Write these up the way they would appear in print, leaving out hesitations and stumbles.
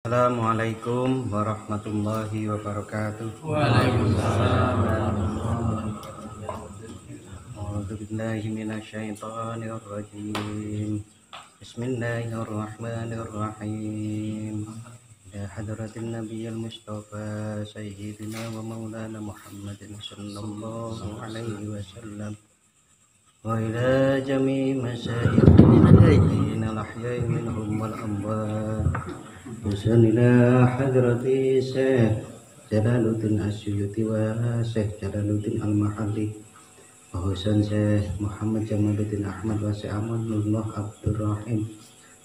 Assalamualaikum warahmatullahi wabarakatuh. Waalaikumsalam. A'udzu billahi minasyaitonir rajim. Bismillahirrahmanirrahim. Ya hadratin nabiyil mustafa sayyidina wa maulana Muhammadin sallallahu alaihi wasallam. Wa ila jami'i masyayikhin al-ahya'i minhum wal amwat. Usul ila hadrati Syekh Jalaluddin Asyuyuti wa Syekh Jalaluddin Al-Mahalli wa Husain Syekh Muhammad Jamaluddin Ahmad wa Syekh Amanullah Abdurrahim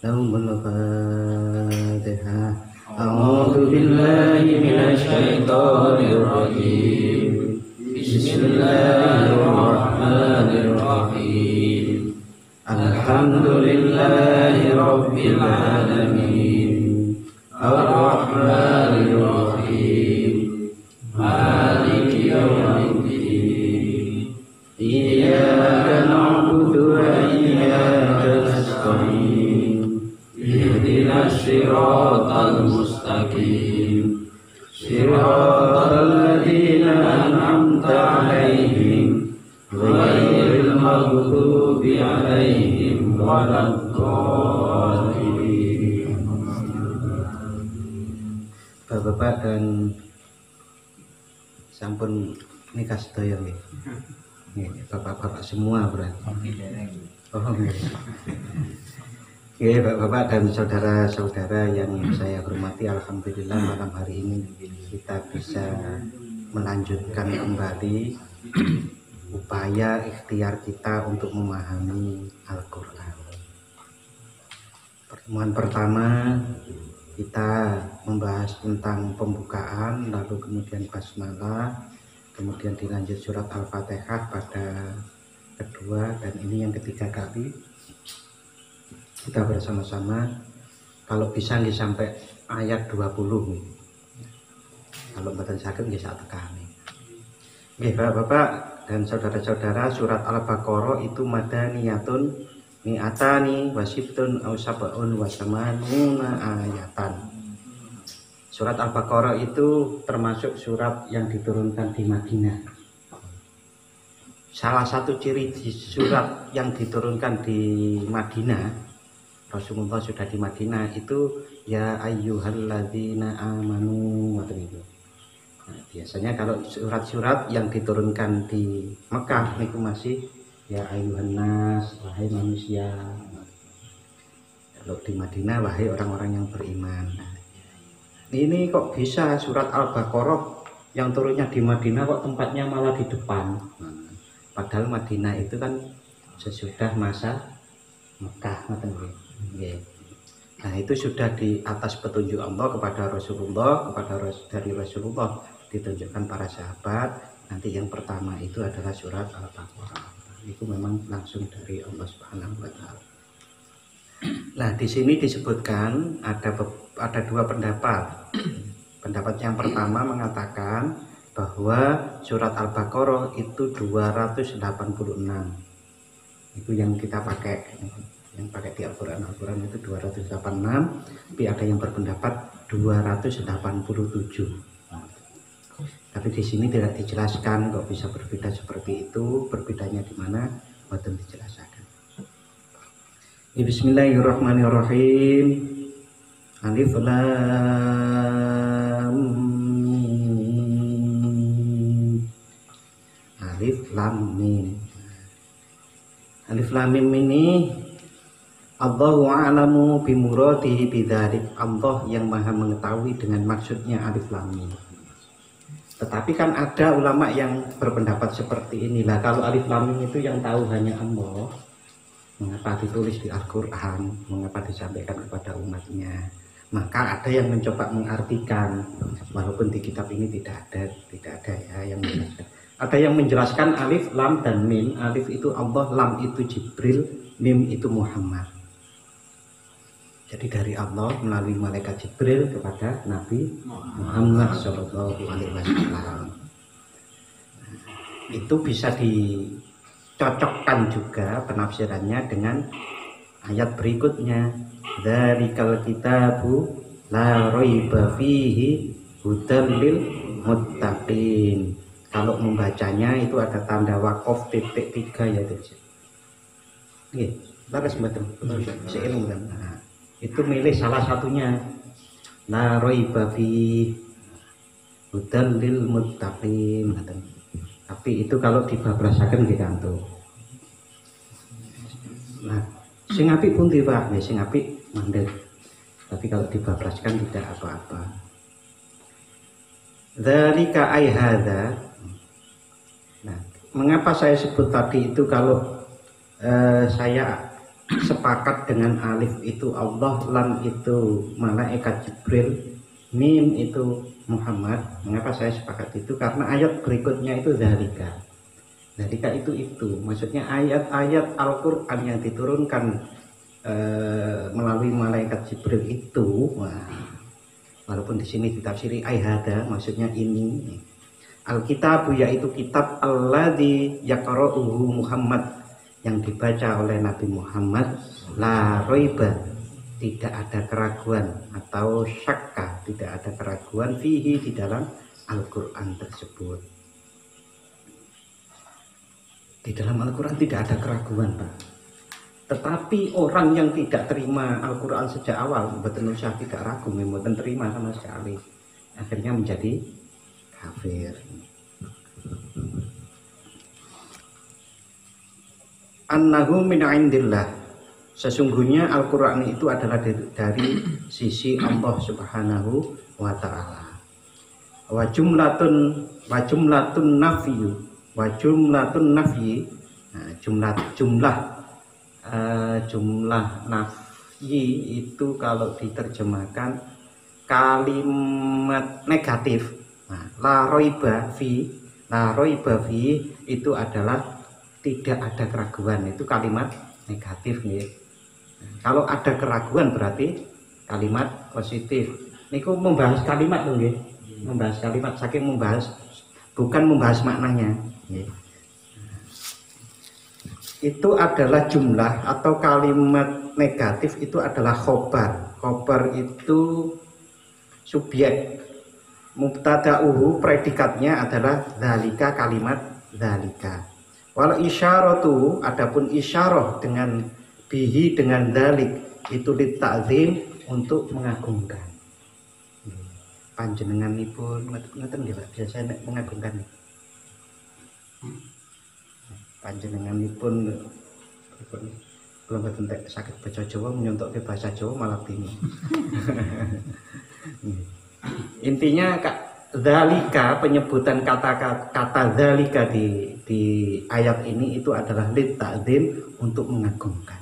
lahumul Fatihah. A'udzu billahi minasyaitonir rajim. Bismillahirrahmanirrahim. Alhamdulillahi rabbil alamin. Ar-Rahmanir-Rahim. Maliki yaumiddin. Iyyaka na'budu wa iyyaka nasta'in. Ihdinas siratal mustaqim. Siratal ladzina an'amta 'alaihim ghairil maghdubi 'alaihim waladdallin. Bapak-bapak dan sampun nikah sedaya nggih. Nggih, bapak-bapak semua berarti. Oh, nggih. Nggih, bapak-bapak dan saudara-saudara yang saya hormati, alhamdulillah malam hari ini kita bisa melanjutkan kembali upaya ikhtiar kita untuk memahami Al-Qur'an. Pertemuan pertama kita membahas tentang pembukaan, lalu kemudian basmalah, kemudian dilanjut surat Al-Fatihah pada kedua, dan ini yang ketiga kali kita bersama-sama. Kalau bisa nih sampai ayat 20 nih. Kalau mboten saged nggih sak tekane. Nggih, Bapak-bapak dan saudara-saudara, surat Al-Baqarah itu madaniyatun mi'atani wasibtun aw sab'un wa samanuna ayatan. Surat Al-Baqarah itu termasuk surat yang diturunkan di Madinah. Salah satu ciri di surat yang diturunkan di Madinah, Rasulullah sudah di Madinah, itu ya ayyuhalladzina amanu. Nah, biasanya kalau surat-surat yang diturunkan di Mekah itu masih ya ayuhan nas, wahai manusia. Kalau di Madinah, wahai orang-orang yang beriman. Ini kok bisa surat Al-Baqarah yang turunnya di Madinah kok tempatnya malah di depan. Padahal Madinah itu kan sesudah masa Mekah. Nah, itu sudah di atas petunjuk Allah kepada Rasulullah, dari Rasulullah ditunjukkan para sahabat. Nanti yang pertama itu adalah surat Al-Baqarah. Itu memang langsung dari Allah Subhanahu wa taala. Nah, di sini disebutkan ada dua pendapat. Pendapat yang pertama mengatakan bahwa surat Al-Baqarah itu 286. Itu yang kita pakai. Yang pakai di Al-Qur'an itu 286, tapi ada yang berpendapat 287. Tapi di sini tidak dijelaskan kok bisa berbeda seperti itu. Berbedanya di mana? Boten dijelaskan. Bismillahirrahmanirrahim. Alif lam mim. Alif lam mim. Alif lam mim ini Allahu a'lamu bimuradihi bidzalik. Allah yang maha mengetahui dengan maksudnya alif lam mim. Tetapi kan ada ulama yang berpendapat seperti inilah. Kalau alif lam mim itu yang tahu hanya Allah, mengapa ditulis di Al-Quran, mengapa disampaikan kepada umatnya? Maka ada yang mencoba mengartikan, walaupun di kitab ini tidak ada ya yang menjelaskan. Ada yang menjelaskan alif, lam dan mim. Alif itu Allah, lam itu Jibril, mim itu Muhammad. Jadi dari Allah melalui malaikat Jibril kepada Nabi Muhammad Shallallahu Alaihi Wasallam. Itu bisa dicocokkan juga penafsirannya dengan ayat berikutnya. Dzalikal kitabu la raiba fihi hudal lil muttaqin. Kalau membacanya itu ada tanda wakaf titik 3 ya itu. Nggih, laras mboten. Seilmu kan. Nah, itu milih salah satunya. La raiba fihi hudal lil muttaqin. Tapi itu kalau dibablasaken nggih kantuk. Nah, sing apik pun Pak, ya sing apik mandeg. Tapi kalau dibablaskan tidak apa-apa. Dzalika ai hadza. Nah, mengapa saya sebut tadi itu kalau saya sepakat dengan alif itu Allah, lam itu malaikat Jibril, mim itu Muhammad. Mengapa saya sepakat itu? Karena ayat berikutnya itu dzalika. Dzalika itu maksudnya ayat-ayat Al-Qur'an yang diturunkan melalui malaikat Jibril itu. Walaupun di sini ditafsiri ayhada, maksudnya ini. Alkitab yaitu kitab alladzi yaqra'uhu Muhammad, yang dibaca oleh Nabi Muhammad, la raiba, tidak ada keraguan, atau syakka, tidak ada keraguan fihi, di dalam Al-Qur'an tersebut. Di dalam Al-Qur'an tidak ada keraguan, Pak. Tetapi orang yang tidak terima Al-Quran sejak awal, betul usah tidak ragu, memang terima sama sekali, akhirnya menjadi kafir. Annahu min indillah, sesungguhnya Al-Quran itu adalah dari sisi Allah Subhanahu wa ta'ala. Wa jumlatun nafyi, nah, jumlah nafyi itu kalau diterjemahkan kalimat negatif. Nah, la raiba fi itu adalah tidak ada keraguan, itu kalimat negatif nih. Kalau ada keraguan berarti kalimat positif. Niku membahas kalimat loh nggih. Membahas kalimat, saking membahas, bukan membahas maknanya nggih. Itu adalah jumlah atau kalimat negatif, itu adalah khobar. Khobar itu subjek, mubtada'uhu predikatnya adalah dzalika, kalimat dzalika. Walau isyaratu, adapun isyarah dengan bihi, dengan dzalik, itu litakzim, untuk mengagungkan. Panjenenganipun ngeten nggih Pak, biasa nek mengagungkan. Panjenenganipun kalau mboten sakit baca Jawa, menyontok ke bahasa Jawa malah bingung. Intinya dzalika, penyebutan kata dzalika di ayat ini itu adalah lit ta'zim, untuk mengagungkan.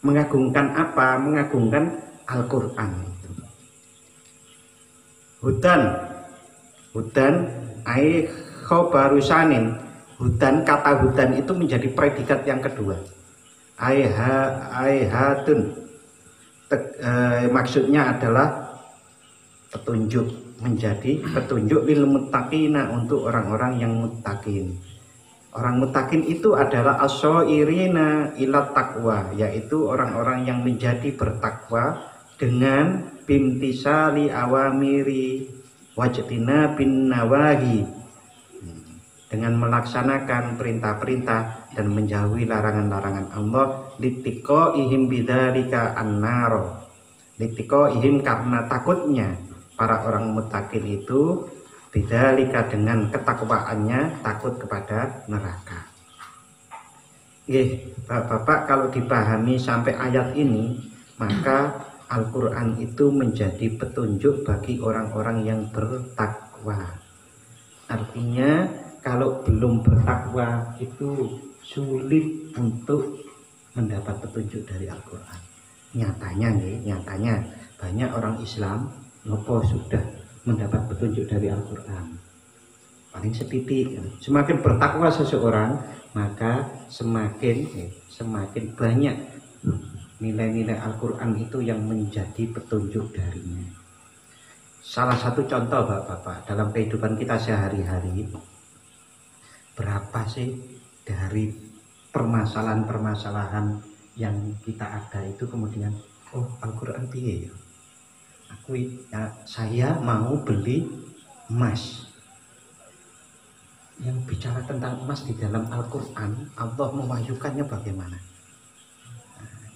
Mengagungkan apa? Mengagungkan Al-Qur'an itu. Hudan ai khobarusanin. Hudan, kata hudan itu menjadi predikat yang kedua. Aihatun, maksudnya adalah petunjuk, menjadi petunjuk lil muttaqina, untuk orang-orang yang muttaqin. Orang muttaqin itu adalah asyairina ila taqwa, yaitu orang-orang yang menjadi bertakwa dengan bimtisali awamiri wajtina bin nawahi, dengan melaksanakan perintah-perintah dan menjauhi larangan-larangan Allah. Litiko ihim bidzalika annaro, litiko ihim, karena takutnya para orang muttaqin itu, bidzalika, dengan ketakwaannya, takut kepada neraka. Bapak, kalau dipahami sampai ayat ini, maka Al-Quran itu menjadi petunjuk bagi orang-orang yang bertakwa. Artinya kalau belum bertakwa itu sulit untuk mendapat petunjuk dari Al-Quran. Nyatanya banyak orang Islam nopo sudah mendapat petunjuk dari Al-Quran. Paling setitik. Semakin bertakwa seseorang, maka semakin banyak nilai-nilai Al-Quran itu yang menjadi petunjuk darinya. Salah satu contoh Bapak, dalam kehidupan kita sehari-hari, berapa sih dari permasalahan-permasalahan yang kita ada itu kemudian, oh Al-Quran piye ya? saya mau beli emas. Yang bicara tentang emas di dalam Al-Quran, Allah mewahyukannya bagaimana?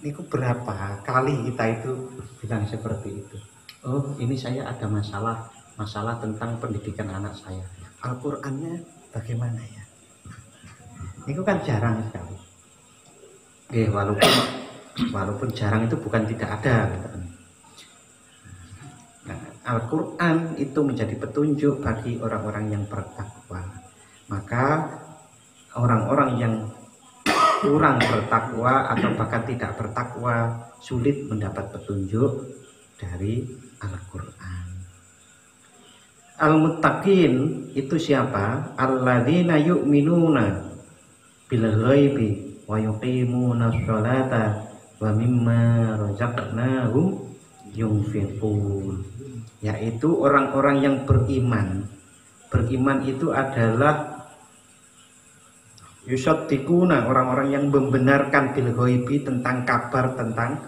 Ini berapa kali kita itu bilang seperti itu. Oh, ini saya ada masalah tentang pendidikan anak saya. Al-Qurannya bagaimana ya? Ini kan jarang sekali. Walaupun jarang itu bukan tidak ada. Nah, Al-Quran itu menjadi petunjuk bagi orang-orang yang bertakwa. Maka orang-orang yang kurang bertakwa atau bahkan tidak bertakwa sulit mendapat petunjuk dari Al-Quran. Al-Muttaqin itu siapa? Alladzina yu'minuna bil ghaibi wa yuqimuna sholata wa mimma razaqnahum yunfiqun. Yaitu orang-orang yang beriman. Beriman itu adalah yusaddiquna, orang-orang yang membenarkan bil ghaibi, tentang kabar tentang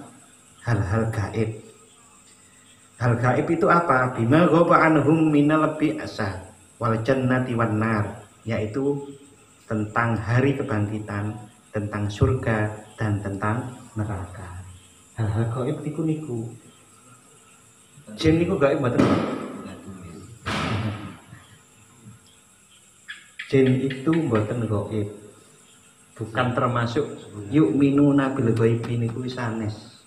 hal-hal gaib. Hal gaib itu apa? Bima ghaba anhum minal bi'sa wal jannati wan nar, yaitu tentang hari kebangkitan, tentang surga dan tentang neraka. Hal-hal gaib niku. Jin niku gaib mboten? Jin itu mboten gaib. Bukan termasuk yu'minuna bil ghaibi niku sanes.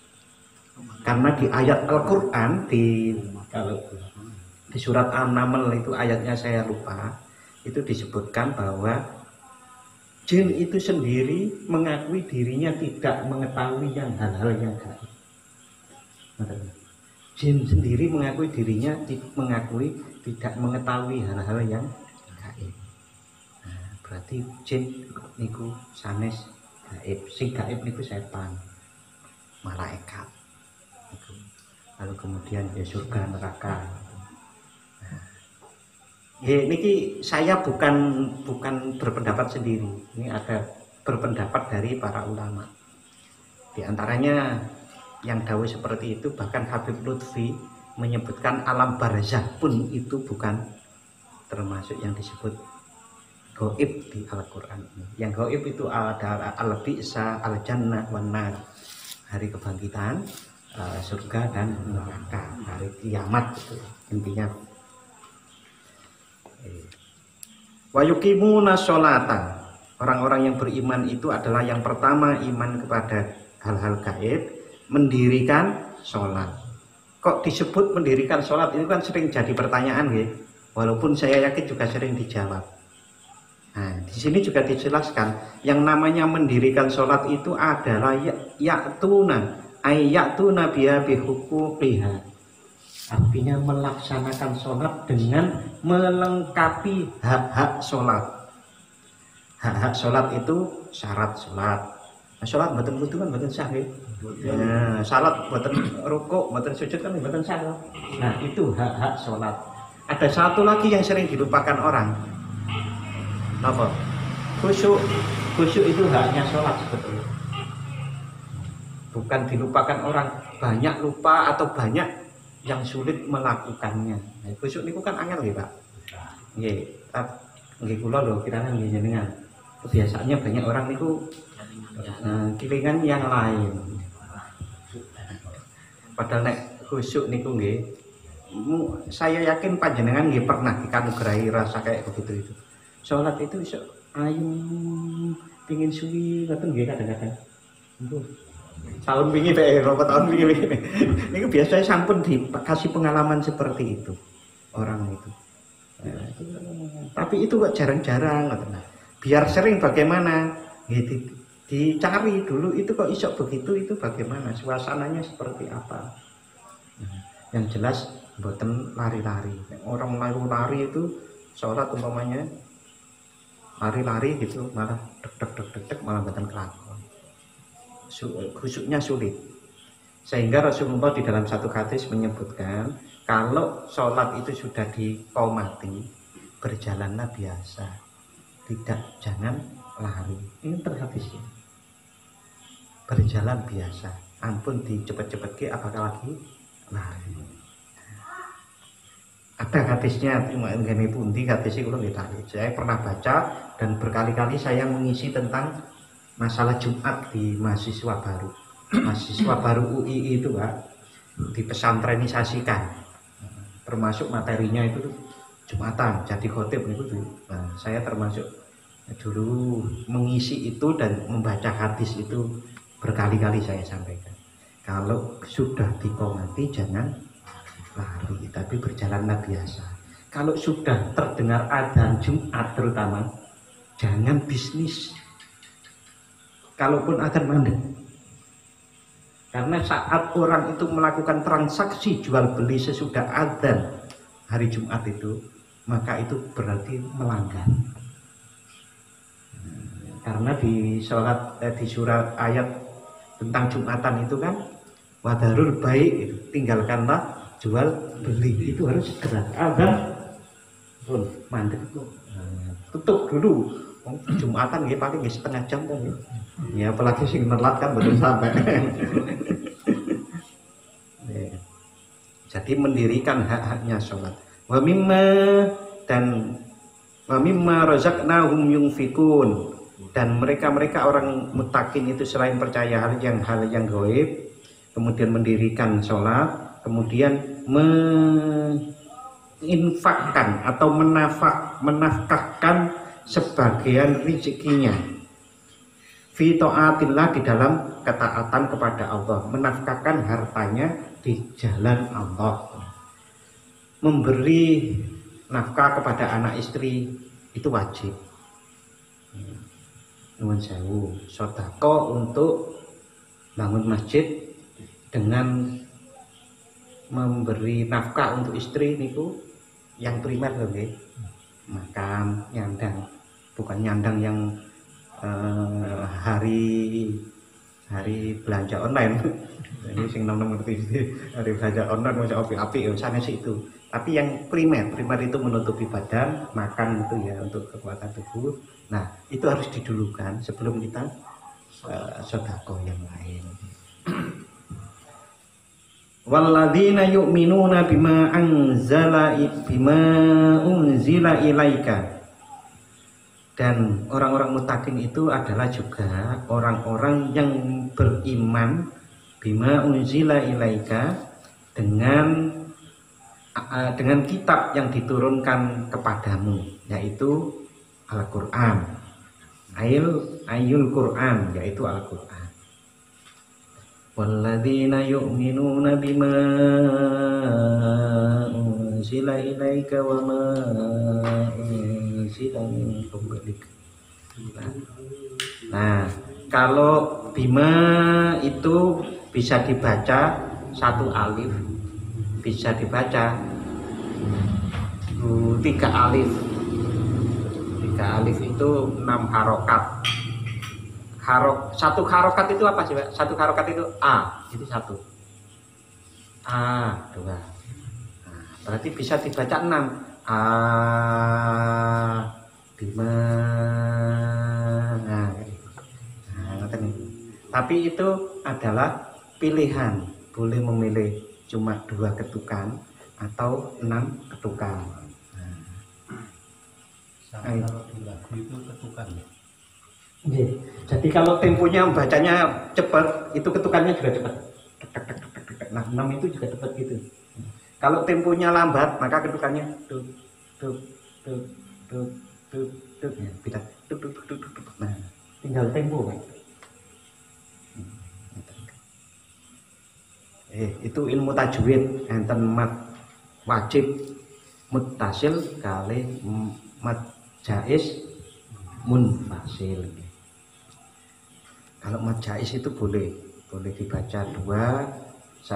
Karena di ayat Al-Qur'an di surat An-Naml itu ayatnya saya lupa, itu disebutkan bahwa jin itu sendiri mengakui dirinya tidak mengetahui hal-hal yang gaib. Jin sendiri mengakui dirinya tidak mengetahui hal-hal yang gaib. Berarti jin niku sanes gaib. Sing gaib niku setan, malaikat. Lalu kemudian ya surga neraka. Niki saya bukan berpendapat sendiri. Ini ada berpendapat dari para ulama. Di antaranya yang dawuh seperti itu, bahkan Habib Lutfi menyebutkan alam barzah pun itu bukan termasuk yang disebut gaib di Al-Quran ini. Yang gaib itu ada al-bi'sa, al-jannah, wan nar, hari kebangkitan, surga dan neraka, hari kiamat itu intinya. Wa yuqimuna sholata, orang-orang yang beriman itu adalah yang pertama iman kepada hal-hal gaib, mendirikan sholat. Kok disebut mendirikan sholat? Itu kan sering jadi pertanyaan, ya. Walaupun saya yakin juga sering dijawab. Nah, di sini juga dijelaskan yang namanya mendirikan sholat itu adalah ya'tuna biha bihuquqiha. Artinya melaksanakan sholat dengan melengkapi hak-hak sholat. Hak-hak sholat itu syarat sholat. Nah, sholat mboten kudu kan mboten sah. Nah, salat mboten rukuk, mboten sujud kan mboten sah. Nah, itu hak-hak sholat. Ada satu lagi yang sering dilupakan orang. Apa? Khusyuk itu haknya sholat sebetulnya. Bukan dilupakan orang, banyak lupa atau banyak yang sulit melakukannya. Nah, khusyuk niku kan angel nggih, Pak. Nggih, nggih kula lho kirane nggih jenengan. Kebiasaannya banyak orang niku kilingan yang lain. Padahal nek khusyuk niku nggih, saya yakin panjenengan nggih pernah dikanugerahi rasa kayak begitu itu. Sholat itu iso ayu pingin suwi ngoten nggih kadang-kadang. Tahun wingi berapa tahun wingi. Niku biasanya sampun dikasih pengalaman seperti itu orang itu. Tapi itu kok jarang-jarang ngoten. Biar sering bagaimana? Dicari dulu itu kok iso begitu, itu bagaimana? Suasananya seperti apa? Yang jelas mboten lari-lari. Orang lari-lari itu sholat umpamanya lari-lari gitu malah deg malah mboten kelakon. Khusyuknya sulit. Sehingga Rasulullah di dalam satu hadis menyebutkan kalau sholat itu sudah diqomati, berjalanlah biasa, jangan lari. Ini terhadisnya berjalan biasa, ampun dicepet-cepet ke apakah lagi lari. Ada hadisnya, cuma ngene pundi hadisnya kula nggih tarik. Saya pernah baca dan berkali-kali saya mengisi tentang masalah Jumat di mahasiswa baru. Mahasiswa baru UI itu Pak dipesantrenisasikan. Termasuk materinya itu Jumatan, jadi khotib itu. Nah, saya termasuk dulu mengisi itu dan membaca hadis itu berkali-kali saya sampaikan. Kalau sudah dikomati jangan lari, tapi berjalanlah biasa. Kalau sudah terdengar adzan Jumat terutama, jangan bisnis. Kalaupun adzan mandek. Karena saat orang itu melakukan transaksi jual beli sesudah adzan hari Jumat itu, maka itu berarti melanggar. Karena di surat ayat tentang Jumatan itu kan wadarul baik, tinggalkanlah jual beli, itu harus segera adzan pun mandek itu tutup dulu. Jumatan ya paling setengah jam kan ya, apalagi sing telat kan belum sampai. Jadi mendirikan hak-haknya sholat. Wa mimma razaqnahum yunfikun, dan mereka orang mutakin itu selain percaya hal yang gaib, kemudian mendirikan sholat, kemudian menginfakkan atau menafkahkan sebagian rezekinya fi taatillah, di dalam ketaatan kepada Allah, menafkahkan hartanya di jalan Allah. Memberi nafkah kepada anak istri itu wajib. Nuwun sewu, sedekah untuk bangun masjid dengan memberi nafkah untuk istri niku yang primer lho nggih. Makan, nyandang, bukan nyandang yang hari belanja online. Ini sing nom ngerti hari belanja online masih api-api ya sanes itu. Tapi yang primer itu menutupi badan, makan itu ya untuk kekuatan tubuh. Nah, itu harus didulukan sebelum kita sedekah yang lain. Walladzina yu'minuna bima unzila ilaika, dan orang-orang mutakin itu adalah juga orang-orang yang beriman bima unzila ilaika, dengan kitab yang diturunkan kepadamu, yaitu Al-Qur'an. Ayul Qur'an, yaitu Al-Qur'an. Walladzina yu'minuna bima unzila ilaika wa ma unzila min qablik. Nah, kalau bima itu bisa dibaca satu alif, bisa dibaca 3 alif. 3 alif itu 6 harokat. Satu harokat itu apa sih, Pak? Satu harokat itu A, jadi 1. A, 2. Nah, berarti bisa dibaca 6. A bima. Nah, tapi itu adalah pilihan, boleh memilih cuma 2 ketukan atau 6 ketukan. Kalau di lagu itu ketukan ya. Jadi kalau temponya bacanya cepat, itu ketukannya juga cepat. Nah, 6 itu juga cepat gitu. Kalau temponya lambat, maka ketukannya tuk tuk tuk tuk tuk tuk ya, beda tuk tuk tuk tuk tuk. Nah, tinggal tempo kan. Itu ilmu tajwid, enten mat wajib, muttasil kali mat jaiz munfasil. Kalau mat jaiz itu boleh dibaca 2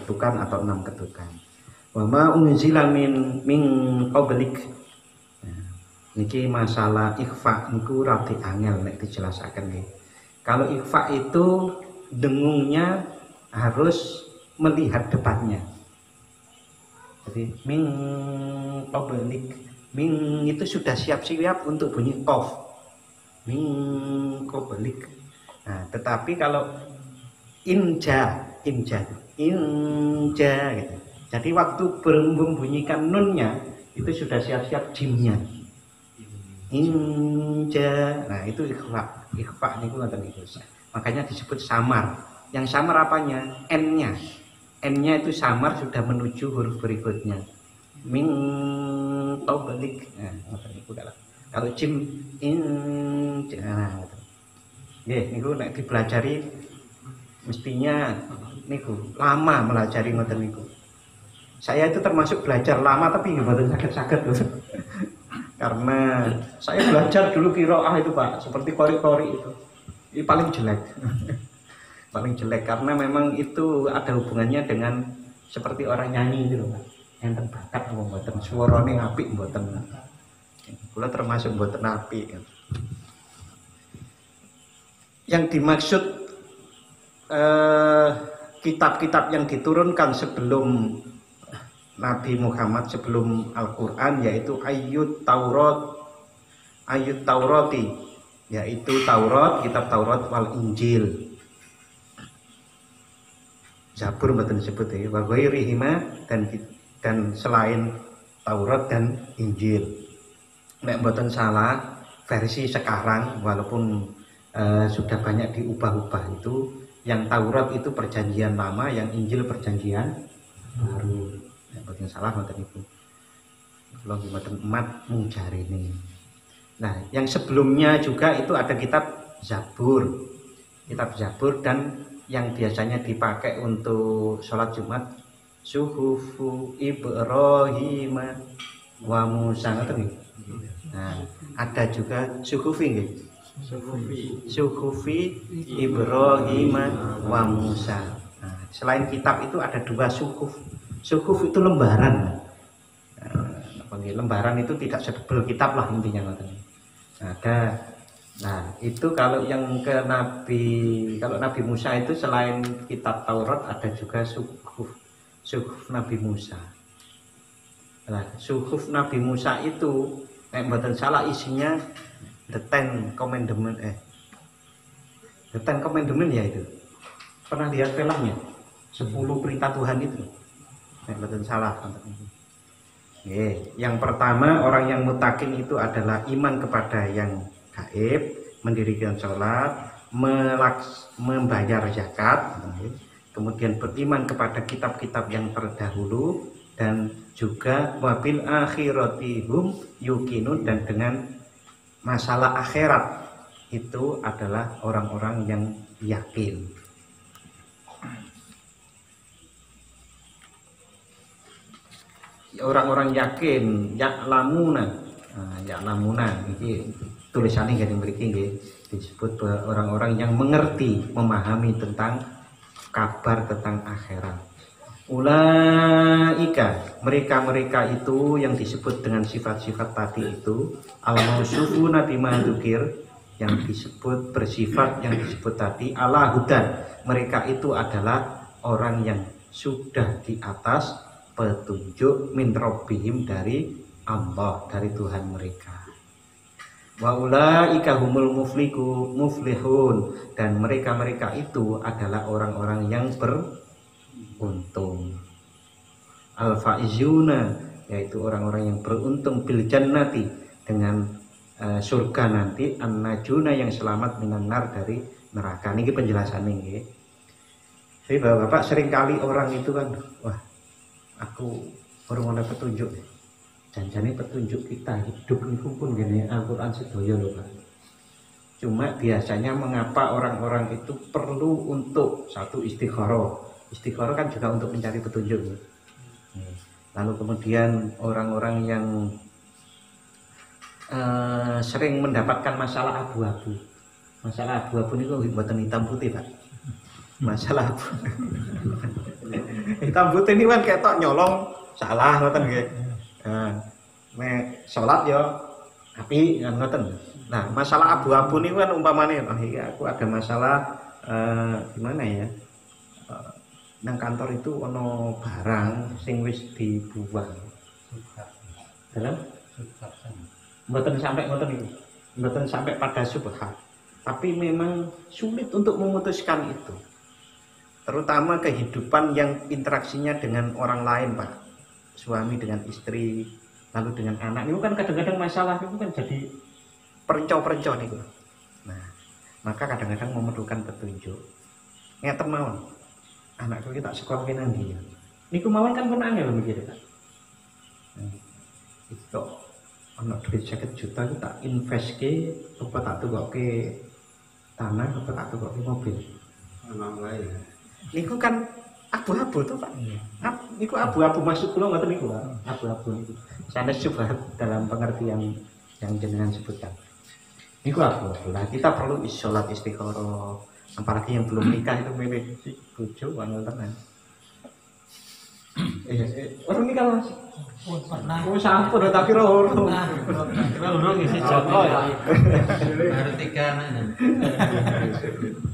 ketukan atau 6 ketukan. Wa ma unzila min qablik. Niki masalah ikhfa niku rada angel nek dijelasaken nggih. Kalau ikhfa itu dengungnya harus melihat depannya. Jadi min qablik, min itu sudah siap-siap untuk bunyi qaf. Min qablik. Nah, tetapi kalau inja gitu. Jadi waktu membunyikan nunnya itu sudah siap-siap jimnya. Inja. Nah, itu ikhfa. Ikhfa niku ngoten niku. Makanya disebut samar. Yang samar apanya? N-nya. N-nya itu samar sudah menuju huruf berikutnya. Min qablik. Nah, ngoten niku dalam. Kalau jim inja. Nah, ngoten. Nggih, niku nek dipelajari mestinya niku lama melajari ngoten niku. Saya itu termasuk belajar lama tapi mboten saged-saged loh. Karena saya belajar dulu qiraah itu Pak, seperti qori-qori itu. Ini paling jelek. Paling jelek karena memang itu ada hubungannya dengan seperti orang nyanyi gitu Pak. Enten bakat apa mboten, suarane apik mboten. Kula termasuk mboten apik. Yang dimaksud kitab-kitab yang diturunkan sebelum Nabi Muhammad, sebelum Al-Quran, yaitu Ayyut Taurati, yaitu Taurat, kitab Taurat wal Injil. Zabur betul disebut ya, wa ghairihima, dan selain Taurat dan Injil. Nek mboten salah versi sekarang walaupun sudah banyak diubah-ubah itu, yang Taurat itu perjanjian lama, yang Injil perjanjian baru. Yang salah ngoten itu. Kalau mboten emat mujarine. Nah, yang sebelumnya juga itu ada kitab Zabur. Kitab Zabur, dan yang biasanya dipakai untuk sholat Jumat Suhufu Ibrahim wa Musa ngoten. Nah, ada juga Suhufi nggih. Suhufi Ibrahim wa Musa. Nah, selain kitab itu ada dua suhuf. Suhuf itu lembaran. Lembaran itu tidak setebal kitab lah intinya. Ada. Nah, itu kalau yang ke Nabi, kalau Nabi Musa itu selain kitab Taurat ada juga suhuf Nabi Musa. Nah, suhuf Nabi Musa itu mboten salah isinya The Ten Commandment. The Ten Commandment ya itu. Pernah lihat filmnya? 10 perintah Tuhan itu. Betul salah. Yang pertama, orang yang mutakin itu adalah iman kepada yang gaib, mendirikan sholat, membayar zakat, kemudian beriman kepada kitab-kitab yang terdahulu, dan juga wabil akhiratihum yukinun, dan dengan masalah akhirat itu adalah orang-orang yang yakin. Orang-orang yakin, ya'lamuna. Nah, ya'lamuna iki tulisannya nggih mriki nggih disebut orang-orang yang mengerti, memahami tentang kabar tentang akhirat. Ulaika, mereka-mereka itu yang disebut dengan sifat-sifat tadi itu, al-mausufuna bima dzukir, yang disebut bersifat yang disebut tadi, ala hudan. Mereka itu adalah orang yang sudah di atas petunjuk min rabbihim, dari Allah, dari Tuhan mereka. Wa ulaika humul muflihun, dan mereka-mereka itu adalah orang-orang yang beruntung. Al-faizuna, yaitu orang-orang yang beruntung, bil jannati, dengan surga nanti, an-najuna, yang selamat minan nar, dari neraka. Ini penjelasannya nggih. Jadi Bapak seringkali orang itu kan, wah aku baru oleh petunjuk, janjane petunjuk kita hidup itu pun gini Al-Quran sedoyo loh Pak. Cuma biasanya mengapa orang-orang itu perlu untuk satu istikharah. Istikharah kan juga untuk mencari petunjuk. Lalu kemudian orang-orang yang sering mendapatkan masalah abu-abu. Masalah abu-abu ini kok buatan hitam putih Pak. Masalah hitam putih ini kan ketok nyolong salah ngoten nggih. Nek salat yo api ngoten. Nah, masalah abu-abu ini kan umpamane iya aku ada masalah gimana ya? Nang kantor itu ono barang sing wis dibuang. Dalam mboten sampai ngoten niku. Mboten sampai pada subhat. Tapi memang sulit untuk memutuskan itu. terutama kehidupan yang interaksinya dengan orang lain, Pak. Suami dengan istri, lalu dengan anak. Itu kan kadang-kadang masalah itu kan jadi perencau-perencau nih. Nah, maka kadang-kadang memerlukan petunjuk. Ngeten mawon. Anakku iki tak sekolahke nang ndi ya. Niku mawon kan pun angel mikir, Pak. Itu ana duit 50 juta itu tak investke apa tak tukoke tanah apa tak tukoke mobil. Ana wae. Niku kan abu-abu tuh, Pak. Niku abu-abu masuk kula ngoten niku, Pak. Abu-abu niku. Sanes syubhat dalam pengertian yang jenengan sebutkan. Niku abu-abu. Nah, kita perlu sholat istikharah. Apalagi yang belum nikah itu milih bojo wangel tenan. Orang nikah Mas. Pernah. Oh, sampun tak kira urung. Kira urung isi Joko ya. Baru 3 anaknya.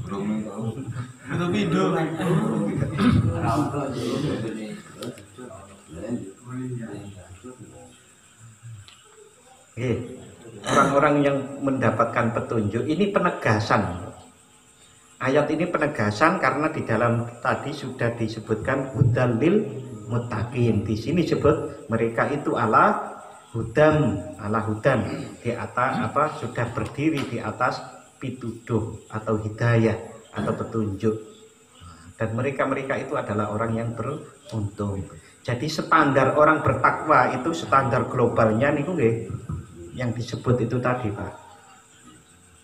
Belum hidup. Orang-orang yang mendapatkan petunjuk ini penegasan. Ayat ini penegasan karena di dalam tadi sudah disebutkan hudalil muttaqin. Di sini sebut mereka itu ala hudan di atas sudah berdiri di atas pituduh atau hidayah atau petunjuk. Dan mereka itu adalah orang yang beruntung. Jadi standar orang bertakwa itu standar globalnya niku nggih yang disebut itu tadi, Pak.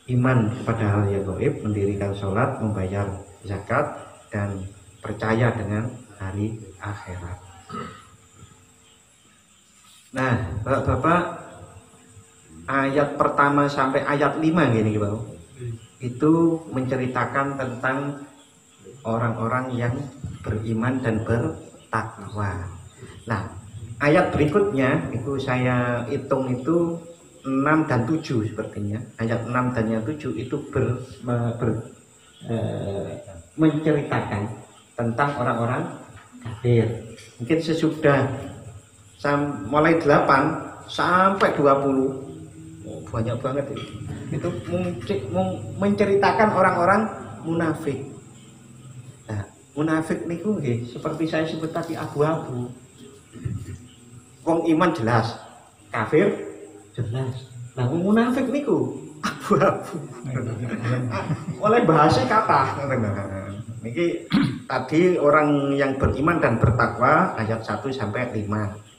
Iman kepada hal yang gaib, mendirikan sholat, membayar zakat, dan percaya dengan hari akhirat. Nah, Bapak-bapak, ayat pertama sampai ayat 5 gini, Bapak. Itu menceritakan tentang orang-orang yang beriman dan bertakwa. Nah, ayat berikutnya itu saya hitung itu 6 dan 7 sepertinya. Ayat 6 dan yang 7 itu menceritakan tentang orang-orang kafir. Mungkin sesudah mulai 8 sampai 20 banyak banget itu menceritakan orang-orang munafik. Nah, munafik niku nggih seperti saya sebut tadi abu-abu. Wong iman jelas, kafir jelas. Nah, munafik niku abu-abu. Oleh bahasa kata. Niki tadi orang yang beriman dan bertakwa ayat 1 sampai 5.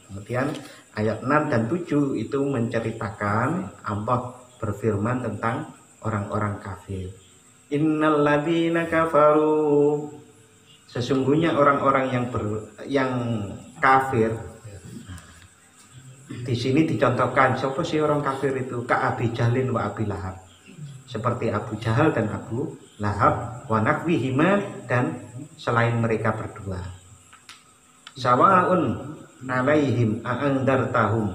Kemudian ayat 6 dan 7 itu menceritakan Allah berfirman tentang orang-orang kafir. Innal ladzina kafaru, sesungguhnya orang-orang yang kafir. Di sini dicontohkan siapa sih orang kafir itu? Ka Abi Jahlin wa Abi Lahab. Seperti Abu Jahal dan Abu Lahab, wa nahwihima, dan selain mereka berdua. Sawaun alaihim a'andartahum,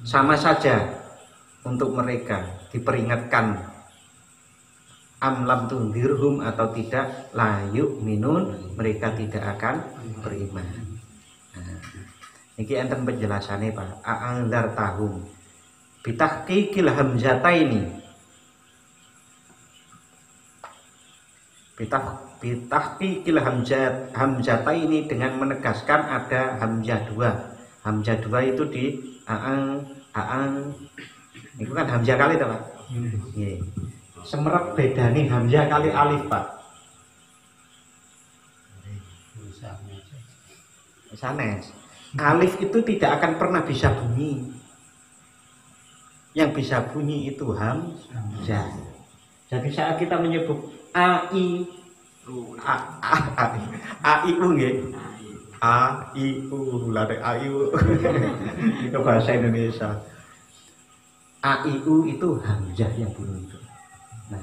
sama saja untuk mereka diperingatkan, amlam tundirhum atau tidak, layuk minun, mereka tidak akan beriman. Niki enten penjelasannya, Pak. A'andartahum bitahqiqil hamzataini, bitahqiqil hamzataini dengan menegaskan ada hamzah 2. Hamzah 2 itu di aang. Itu kan hamzah kali to, Pak? Nggih. Semerep bedane hamzah kali alif, Pak. Sanes. Alif itu tidak akan pernah bisa bunyi. Yang bisa bunyi itu hamzah. Jadi saat kita menyebut a i u nggih. A i u lare a i u. Itu bahasa Indonesia. A i u itu hamzah yang bunyi itu. Nah,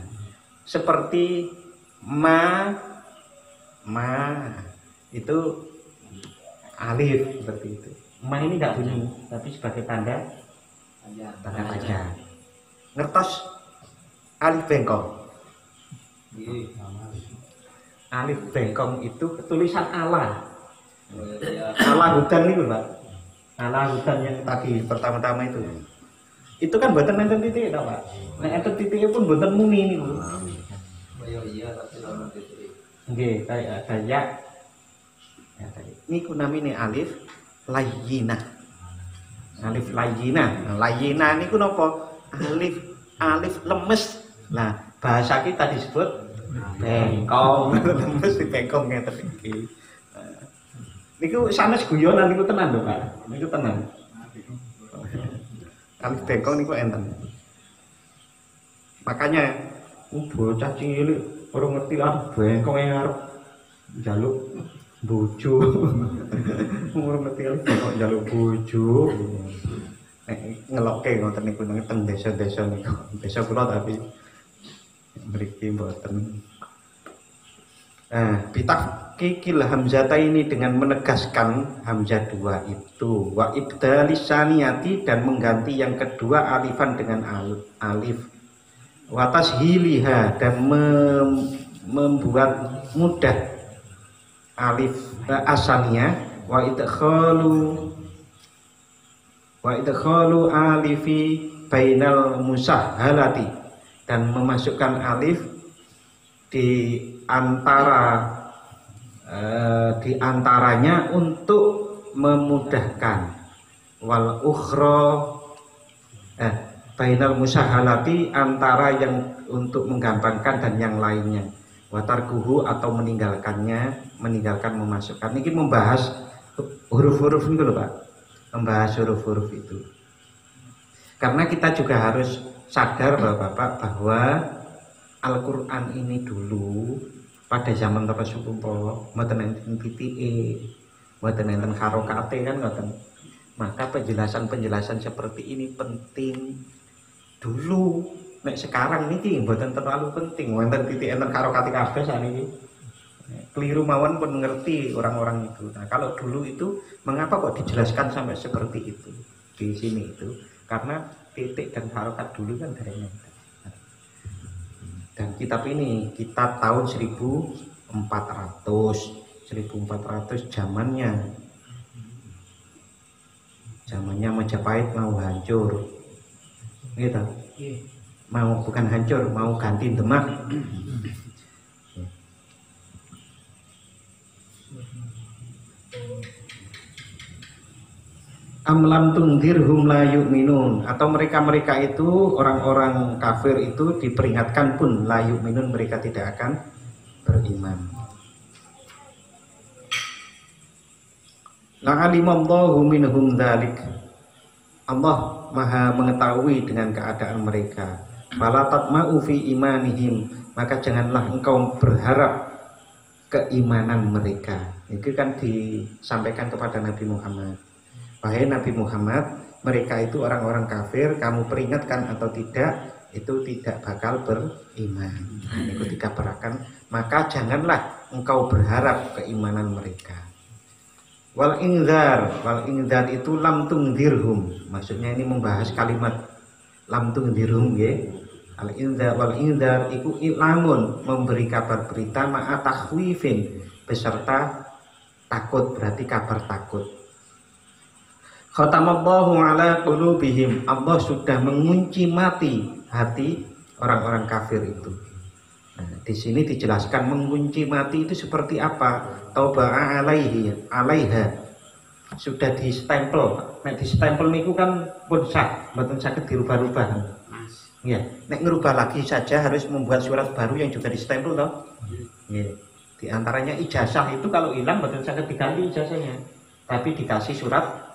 seperti ma itu alif seperti itu. Ma ini enggak bunyi, tapi sebagai tanda aja. Ngertos alif bengkong. Alif bengkong itu tulisan ala. Ala hutan itu, Pak. Ala hutan yang tadi pertama-tama itu. Itu kan mboten enten titik ta, Pak. Nek enten titiknya pun mboten muni niku. Iya tapi ono titik. Nggih, kayak ya tadi. Niku namine alif layyinah. Alif layyinah. Nah, layyinah niku napa? Alif lemes. Nah, bahasa kita disebut bengkong. Lemes di bengkong ngeten iki. Niku sanes guyonan niku tenan lho, Pak. Niku tenan. Alif bengkong niku enten. Makanya bocah cilik ora ngerti bengkong arep njaluk bojo. Ora ngerti kok njaluk bojo. Nek ngelokke ngoten niku teng desa-desa niku. Desa kula tapi mriki mboten. Bitahqiqil hamzata ini dengan menegaskan hamzah dua itu wa ibdalis saniyati dan mengganti yang kedua alifan dengan alif wa tashiliha dan membuat mudah alif asalnya wa idkhalu alifi bainal musahhalati dan memasukkan alif di antaranya untuk memudahkan wal ukhra bainal musahhalati antara yang untuk menggampangkan dan yang lainnya watarkuhu atau meninggalkan memasukkan ini membahas huruf-huruf itu loh Pak, membahas huruf-huruf itu karena kita juga harus sadar Bapak-bapak bahwa Al-Quran ini dulu pada zaman Rasulullah mboten enten titike, mboten enten harokate kan ngoten. Maka penjelasan-penjelasan seperti ini penting dulu. Nek sekarang niki mboten terlalu penting, wonten titik enten harokate kabeh sakniki. Keliru mawon pun ngerti orang-orang itu. Nah, kalau dulu itu mengapa kok dijelaskan sampai seperti itu di sini itu? Karena titik dan harokat dulu kan dari dan kitab ini kitab tahun 1400 zamannya Majapahit mau hancur gitu mau bukan hancur mau ganti Demak amlam tungdirhum la yu'minun atau mereka itu orang-orang kafir itu diperingatkan pun la yu'minun mereka tidak akan beriman. La'alimallahu minhum dzalik. Allah Maha mengetahui dengan keadaan mereka. Fala tatma'u fi imanihim, maka janganlah engkau berharap keimanan mereka. Itu kan disampaikan kepada Nabi Muhammad. Wahai Nabi Muhammad, mereka itu orang-orang kafir, kamu peringatkan atau tidak, itu tidak bakal beriman. Itu dikabarkan, maka janganlah engkau berharap keimanan mereka. Wal ingdzar itu lam tungdirhum. Maksudnya ini membahas kalimat lam tungdirhum ya. Wal ingdzar itu ilamun, memberi kabar berita ma'a takhwifin beserta takut, berarti kabar takut. Khatamallahu ala qulubihim. Allah sudah mengunci mati hati orang-orang kafir itu. Nah, di sini dijelaskan mengunci mati itu seperti apa? Tauba'a alaiha. Sudah distempel. Nek distempel niku kan pun sah, mboten saged dirubah-rubah. Ya, nek ngerubah lagi saja harus membuat surat baru yang juga distempel toh. Ya. Di antaranya ijazah itu kalau hilang mboten saged diganti ijazahnya. Tapi dikasih surat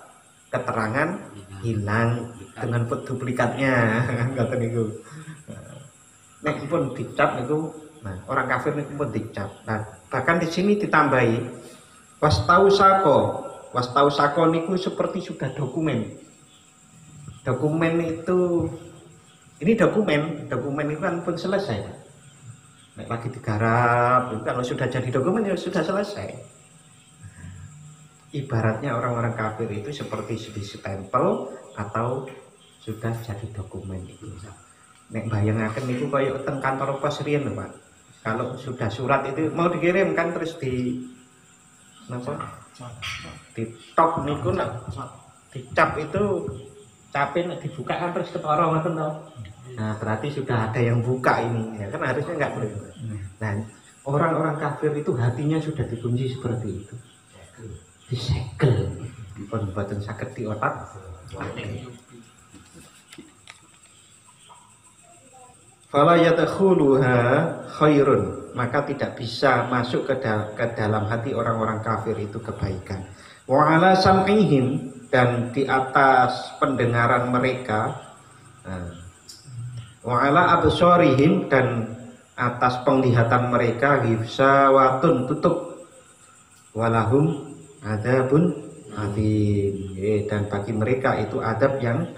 keterangan hilang dengan duplikatnya ngoten niku. Nek pun dicap niku, nah orang kafir niku pun dicap. Nah, bahkan di sini ditambahi wastausako niku seperti sudah dokumen. Dokumen itu ini dokumen itu kan pun selesai. Nek lagi digarap, kalau sudah jadi dokumen ya sudah selesai. Ibaratnya orang-orang kafir itu seperti stempel atau sudah jadi dokumen itu. Nek bayangaken niku kaya teng kantor pos riyen lho, Pak. Kalau sudah surat itu mau dikirim kan terus di napa? Di top niku nak dicap itu capin dibuka kan terus ketara ngoten to. Nah, berarti sudah ada yang buka ini. Ya kan harusnya enggak boleh. Nah, orang-orang kafir itu hatinya sudah dikunci seperti itu, disegel, buatan sakit di otak. Fala yadkhuluha khairun, maka tidak bisa masuk ke dalam hati orang-orang kafir itu kebaikan. Wa ala sam'ihim, dan di atas pendengaran mereka, wa ala absarihim, dan atas penglihatan mereka, ghishawatun, tutup, walahum adabun adzim, dan bagi mereka itu adab yang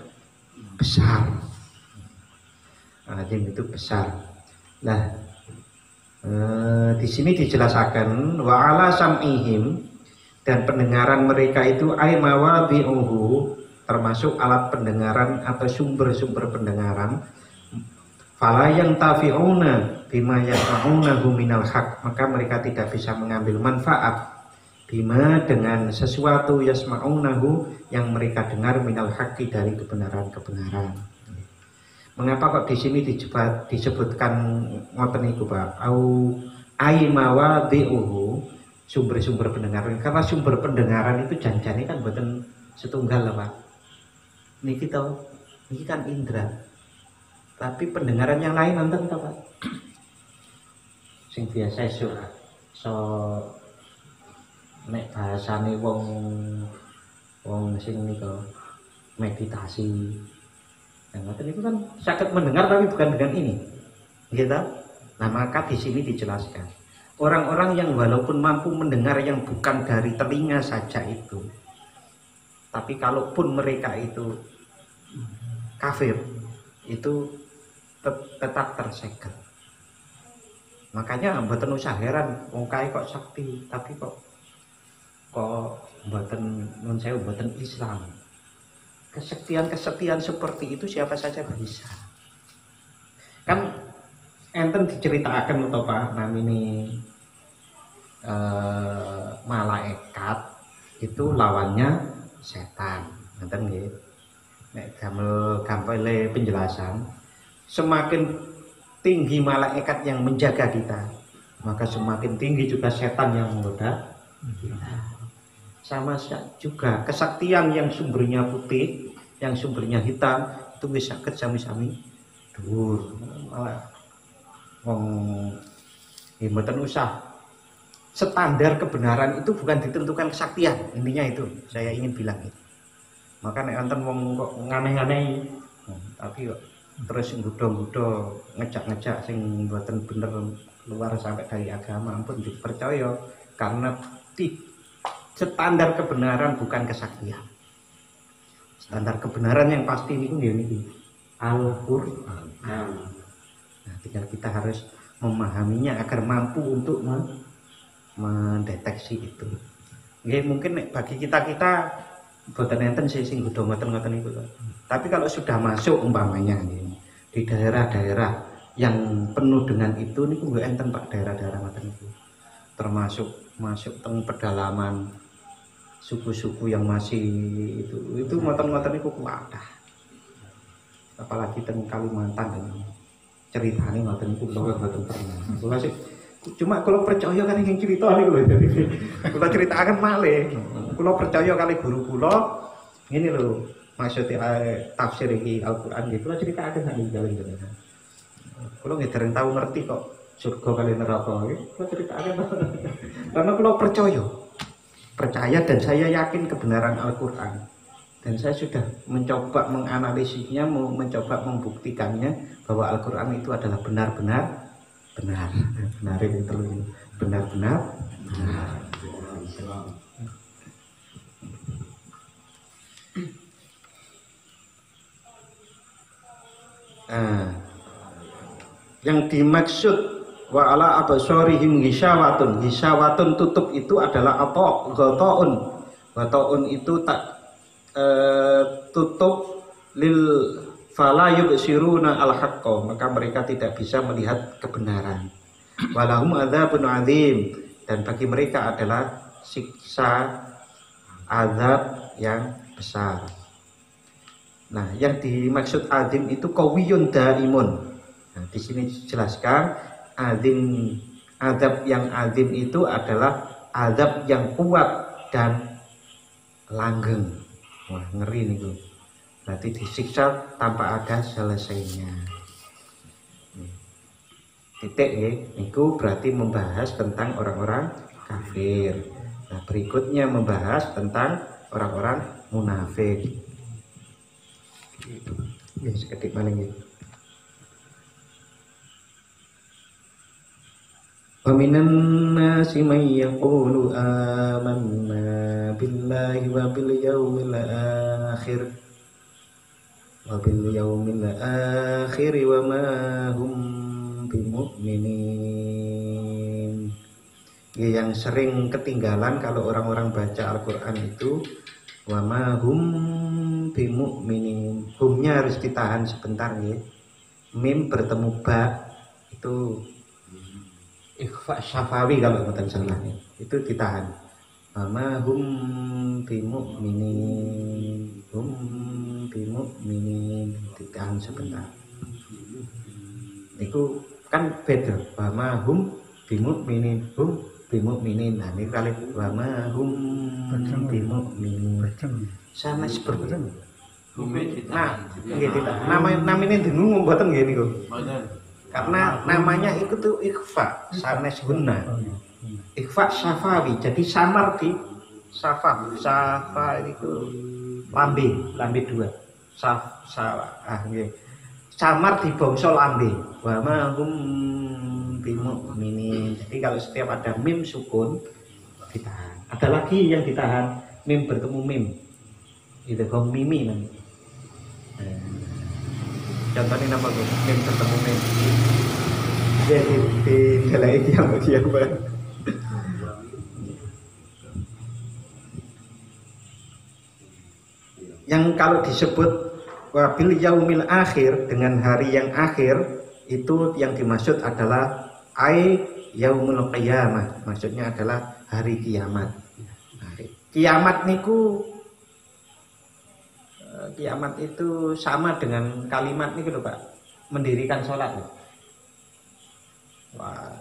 besar. Adzim itu besar. Nah, di sini dijelaskan wa ala sam'ihim, dan pendengaran mereka itu ay mawadhi'uhu, termasuk alat pendengaran atau sumber-sumber pendengaran. Fala yang tafi'una bima yasma'unahu minal haq, maka mereka tidak bisa mengambil manfaat bima, dengan sesuatu yasma'unahu yang mereka dengar, minal haqqi, dari kebenaran-kebenaran. Mengapa kok di sini disebutkan ngoten niku, Pak? Au ai mawadhi'uhu, sumber-sumber pendengaran. Karena sumber pendengaran itu janjane kan mboten setunggal lah, Pak. Niki kan indra. Tapi pendengaran yang lain nonton to, Pak. Sing biasa so nek bahasane wong sing niku meditasi. Nah, itu kan sakit mendengar tapi bukan dengan ini, gitu. Nah, maka di sini dijelaskan orang-orang yang walaupun mampu mendengar yang bukan dari telinga saja itu, tapi kalaupun mereka itu kafir, itu tetap tersegel. Makanya mboten usah heran wong kae kok sakti, tapi kok mboten nun sewu mboten Islam. Kesaktian seperti itu siapa saja bisa. Kan enten diceritakan atau Pak namine malaikat itu lawannya setan. Enten nggih. Nek gampile penjelasan, semakin tinggi malaikat yang menjaga kita, maka semakin tinggi juga setan yang menggoda kita. Sama juga kesaktian yang sumbernya putih, yang sumbernya hitam, itu bisa sami-sami dhuwur. Malah wong mboten usah. Standar kebenaran itu bukan ditentukan kesaktian, intinya itu saya ingin bilang itu. Maka nek wonten wong kok nganeh-nganeh, tapi kok terus nggodho-nggodho, ngejak-ngejak sing mboten bener luar sampai dari agama, ampun dipercaya, karena standar kebenaran bukan kesaktian. Standar kebenaran yang pasti itu niki Al-Qur'an. Nah, tinggal kita harus memahaminya agar mampu untuk mendeteksi itu. Nggih, mungkin bagi kita boten enten sing kudu ngoten-ngoten iku. Tapi kalau sudah masuk umpamanya di daerah-daerah yang penuh dengan itu niku nggih enten Pak, daerah-daerah ngoten niku. Termasuk masuk teng pedalaman suku-suku yang masih itu ngoten-ngoten niku kuatah. Apalagi teng Kalimantan dan ceritane ngoten niku kula mboten pernah. Kula sih cuma kalau percaya kan yang cerita niku lho. Kula ceritakan malih. Kula percaya kali guru kula ngene lho. Maksudnya tafsir iki Al-Qur'an iki kula ceritakan sak ninggal jenengan. Kula nggih dereng tau ngerti kok surga kali neraka iki. Kula ceritakan. Karena kula percaya dan saya yakin kebenaran Al-Qur'an. Dan saya sudah mencoba menganalisisnya, mencoba membuktikannya bahwa Al-Qur'an itu adalah benar-benar benar itu benar-benar benar. Yang dimaksud wa ala absarihim ghishawatun tutup itu adalah apa? Ghataun itu tak tutup lil fala yubsiruna al-haqqa, maka mereka tidak bisa melihat kebenaran. Walahum adzabun adzim, dan bagi mereka adalah siksa azab yang besar. Nah, yang dimaksud adzim itu qawiyun daimun. Nah, di sini dijelaskan adzim Azab yang azim itu adalah azab yang kuat dan langgeng. Wah, ngeri nih tuh. Berarti disiksa tanpa ada selesainya. Titik ya, itu berarti membahas tentang orang-orang kafir. Nah, berikutnya membahas tentang orang-orang munafik. Ya, seketik maling ya. Wa minan nasi may yaqulu amanna billahi wa bil yaumil akhir wa ma hum bimu'minin. Ya, yang sering ketinggalan kalau orang-orang baca Al-Qur'an itu wa ma hum bimu'minin. Humnya harus ditahan sebentar ya. Mim bertemu ba itu ikhfa syafawi kalau bukan salah itu ditahan. Mama hum bimu'minin ditahan sebentar. Itu kan beda. Mama hum bimu'minin nah ini kali mama hum bimu'minin sana seperti nah gitu namanya dengung mboten nggih niku. Karena namanya itu tuh ikhfa sanes guna ikhfa syafawi, jadi samar di safa itu lambe dua samar di bongso lambe wa ma hum bimu'minin. Jadi kalau setiap ada mim sukun ditahan. Ada lagi yang ditahan mim bertemu mim itu gom mimi nanti. Contohnya nama gue, mim bertemu mim. Jadi nilai siapa? Yang kalau disebut wabil yaumil akhir dengan hari yang akhir itu yang dimaksud adalah yaumul qiyamah. Maksudnya adalah hari kiamat. Kiamat niku kiamat itu sama dengan kalimat nih lho Pak, mendirikan sholat. Wah,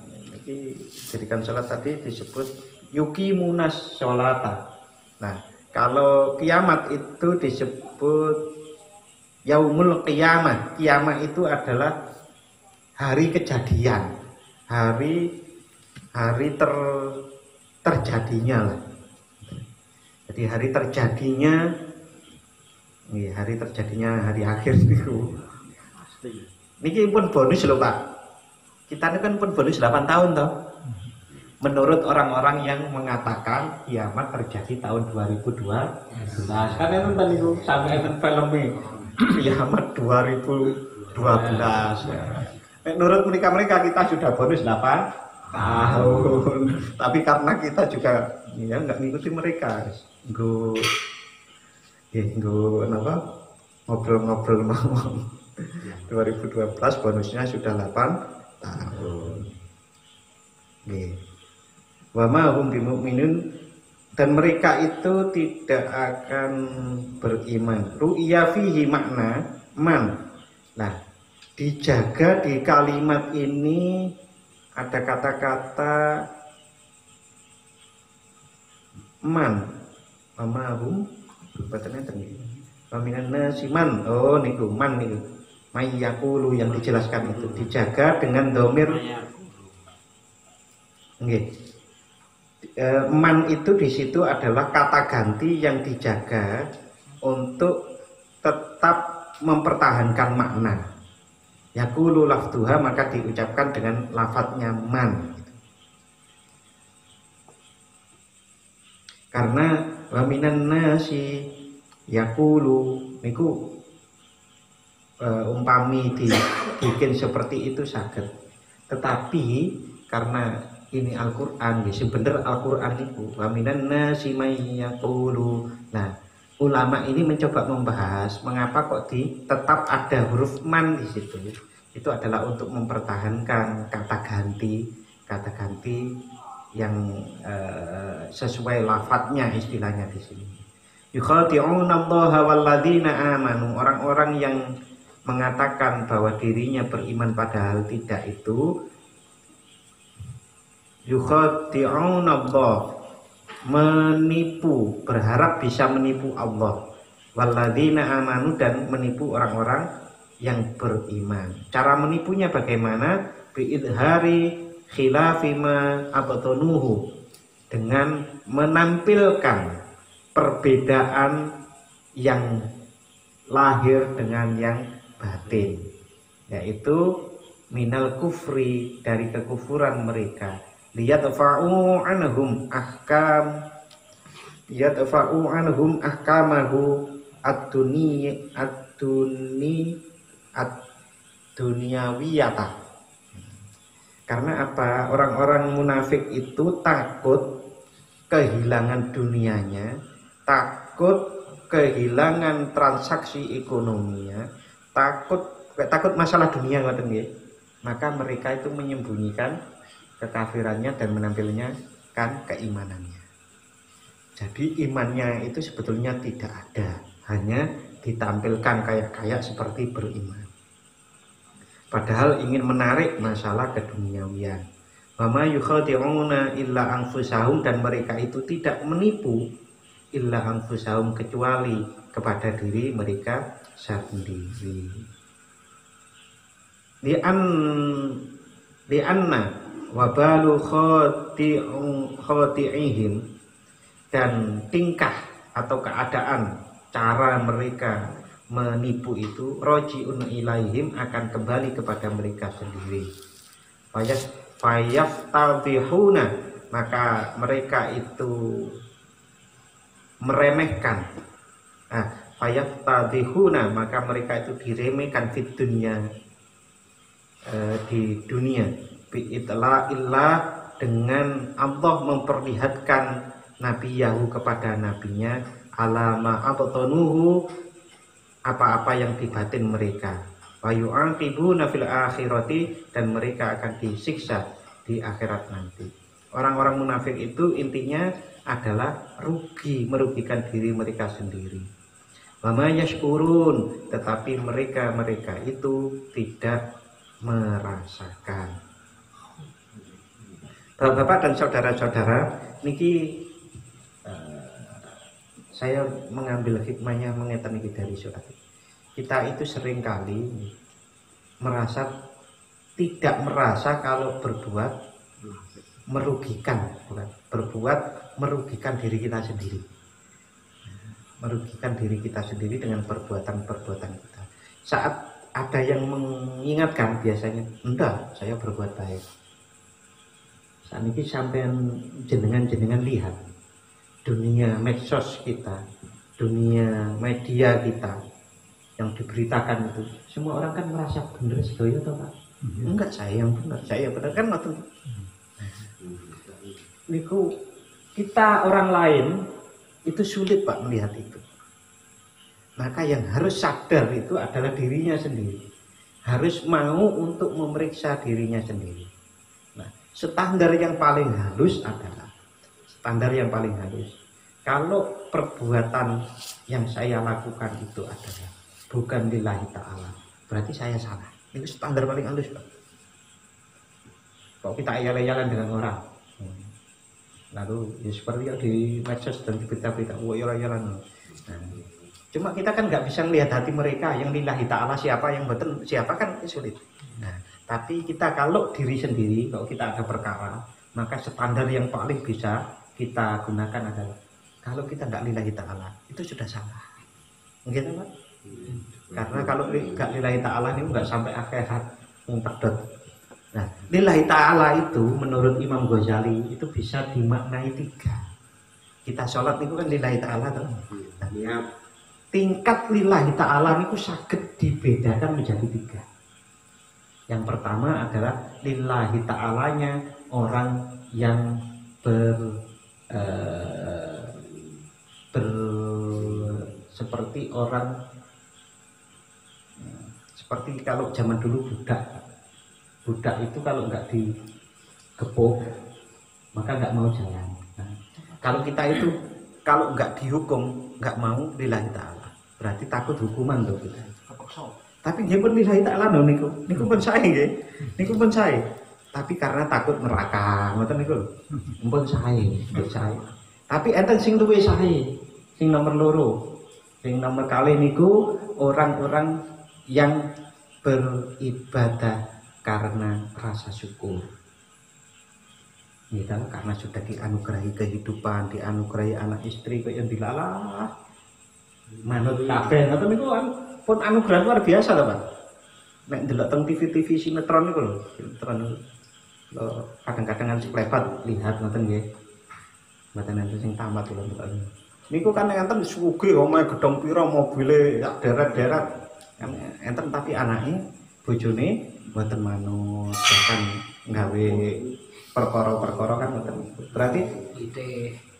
ini mendirikan sholat tadi disebut yuqimunas sholata. Nah, kalau kiamat itu disebut yaumul qiyamah. Kiamat itu adalah hari kejadian, hari terjadinya lah. Jadi hari terjadinya hari akhir itu. Niki pun bonus loh Pak. Kita ini kan pun bonus 8 tahun toh. Menurut orang-orang yang mengatakan kiamat terjadi tahun 2012. Kan itu tadi sampai filmnya kiamat 2012 ya. Menurut mereka kita sudah bonus 8 tahun. Tapi karena kita juga ya nggak ngikuti mereka. Kenapa? Ngobrol-ngobrol ngomong 2012 bonusnya sudah 8 tahun. Wa ma hum bimu'minin, dan mereka itu tidak akan beriman. Ru'ya fihi makna man. Nah, dijaga di kalimat ini ada kata-kata man. Wa ma hum batannya tadi. Paminan nasiman. Oh niku man niku. Mayyaqulu yang dijelaskan itu dijaga dengan domir. Nggih. Man itu di situ adalah kata ganti yang dijaga untuk tetap mempertahankan makna. Yaqulu lafduha, maka diucapkan dengan lafadznya man. Karena waminan nasi yaqulu niku umpami dibikin seperti itu saged. Tetapi karena ini Al-Qur'an, sebenarnya Al-Qur'an itu waminan nasi may yaqulu. Nah, ulama ini mencoba membahas mengapa kok tetap ada huruf man di situ. Itu adalah untuk mempertahankan kata ganti yang sesuai lafadznya, istilahnya di sini. Yukhadi'unallaha walladzina amanu, orang-orang yang mengatakan bahwa dirinya beriman padahal tidak itu yukhadi'una Allah, menipu, berharap bisa menipu Allah. Walladzina amanu, dan menipu orang-orang yang beriman. Cara menipunya bagaimana? Biidhari khilafi ma abtanuhu, dengan menampilkan perbedaan yang lahir dengan yang batin, yaitu minal kufri, dari kekufuran mereka, liyadfa'u anhum ahkamahu ad-dunyawiyata. Karena apa? Orang-orang munafik itu takut kehilangan dunianya, takut kehilangan transaksi ekonominya, takut masalah dunia, ngoten nggih. Maka mereka itu menyembunyikan kekafirannya dan menampilnya kan keimanannya. Jadi imannya itu sebetulnya tidak ada, hanya ditampilkan kayak seperti beriman. Padahal ingin menarik masalah keduniawian. Wa ma yukhadi'una illa anfusahum, dan mereka itu tidak menipu illa anfusahum, kecuali kepada diri mereka sendiri. Li'anna wabalu khati'ihim, dan tingkah atau keadaan cara mereka menipu itu roji'un ilaihim, akan kembali kepada mereka sendiri. Fayaftadhihuna, maka mereka itu meremehkan. Fayaftadhihuna, maka mereka itu diremehkan di dunia bi'itla'illah, dengan Allah memperlihatkan nabiyahu, kepada nabinya, alama abtanuhu, apa-apa yang di batin mereka, wa yu'aqibuna fil akhirati, dan mereka akan disiksa di akhirat nanti. Orang-orang munafik itu intinya adalah merugikan diri mereka sendiri. Wa ma yashkurun, tetapi mereka itu tidak merasakan. Bapak-bapak dan saudara-saudara, niki saya mengambil hikmahnya mengeten iki dari surat. Kita itu seringkali tidak merasa kalau berbuat merugikan, berbuat merugikan diri kita sendiri. Merugikan diri kita sendiri dengan perbuatan-perbuatan kita. Saat ada yang mengingatkan, biasanya enggak, saya berbuat baik. Saat ini sampean jenengan lihat dunia medsos kita, dunia media kita yang diberitakan itu, semua orang kan merasa benar sedoyo atau Pak? Enggak, saya yang benar kan waktu niku kita orang lain itu sulit Pak melihat itu. Maka yang harus sadar itu adalah dirinya sendiri, harus mau untuk memeriksa dirinya sendiri. Nah, standar yang paling halus adalah kalau perbuatan yang saya lakukan itu adalah bukan lillahi ta'ala, berarti saya salah. Itu standar paling halus Pak. Kalau kita ayal-ayalan dengan orang, lalu ya seperti yang di medsos dan di berita-berita, ayal-ayalan. Nah, cuma kita kan nggak bisa melihat hati mereka yang lillahi ta'ala, siapa yang betul siapa kan sulit. Nah, tapi kita kalau diri sendiri, kalau kita ada perkara, maka standar yang paling bisa kita gunakan adalah kalau kita nggak lillahi ta'ala, itu sudah salah. Begitu Pak? Karena kalau nggak lillahi ta'ala ini nggak sampai akhirat pedot. Nah, lillahi ta'ala itu menurut Imam Ghazali itu bisa dimaknai 3. Kita sholat itu kan lillahi ta'ala tuh. Nah, tingkat lillahi ta'ala itu saged dibedakan menjadi 3. Yang pertama adalah lillahi ta'alanya orang yang seperti orang, seperti kalau zaman dulu budak itu kalau nggak digepuk maka nggak mau jalan. Nah, kalau kita itu kalau nggak dihukum nggak mau lillahi ta'ala, berarti takut hukuman tuh kita. Tapi nggih pun lillahi ta'ala niku pun sae nggih. Niku pun sae. tapi karena takut neraka ngoten niku lho. Mumpun sae, mbok sae. Tapi enten sing luwih sae. Sing nomor loro. Sing nomor kalih niku orang-orang yang beribadah karena rasa syukur. Gitu, karena sudah dianugerahi kehidupan, dianugerahi anak istri kok yang dilalah manut kabeh ngoten niku pun anugerah luar biasa lho Pak. Nek ndelok teng TV-TV sinetron niku lho, sinetron niku. Kadang-kadang kan sekelebat lihat ngoten nggih. Mboten enten sing tamat lho Pak. Niku kan enten sugih omahe gedhong pira mobile sak deret-deret. Kan enten tapi anake bojone mboten manut, bahkan nggawe perkara-perkara kan ngoten. Berarti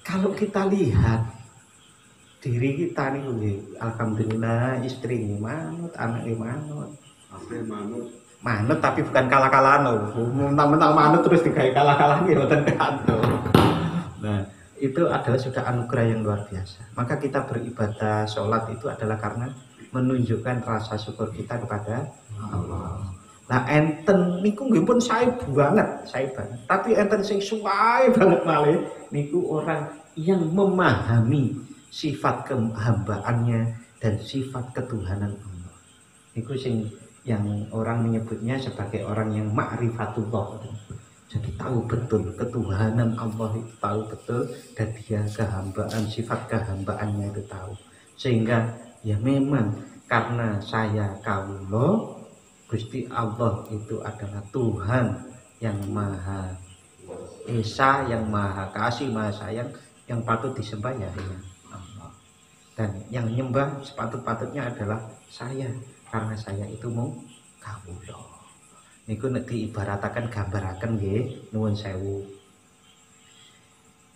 kalau kita lihat diri kita nih nggih, alhamdulillah istri ini manut, anak ini manut. Manut tapi bukan kalah-kalahan loh. Mentang-mentang manut terus digawe kalah-kalahan ya mboten kanto. Nah, itu adalah sudah anugerah yang luar biasa. Maka kita beribadah, sholat itu adalah karena menunjukkan rasa syukur kita kepada Allah. Nah enten niku nggih pun sae banget. Tapi enten sing suwae banget malih niku orang yang memahami sifat kehambaannya dan sifat ketuhanan Allah. Niku sing yang orang menyebutnya sebagai orang yang ma'rifatullah. Jadi tahu betul ketuhanan Allah itu, tahu betul, dan dia kehambaan, sifat kehambaannya itu tahu. Sehingga ya memang karena saya kawula, Gusti Allah itu adalah Tuhan yang Maha Esa, yang Maha Kasih, Maha Sayang, yang patut disembah ya Allah. Dan yang nyembah sepatut-patutnya adalah saya, karena saya itu mau kawula. Niku nek diibarataken gambaraken nggih, nuwun sewu.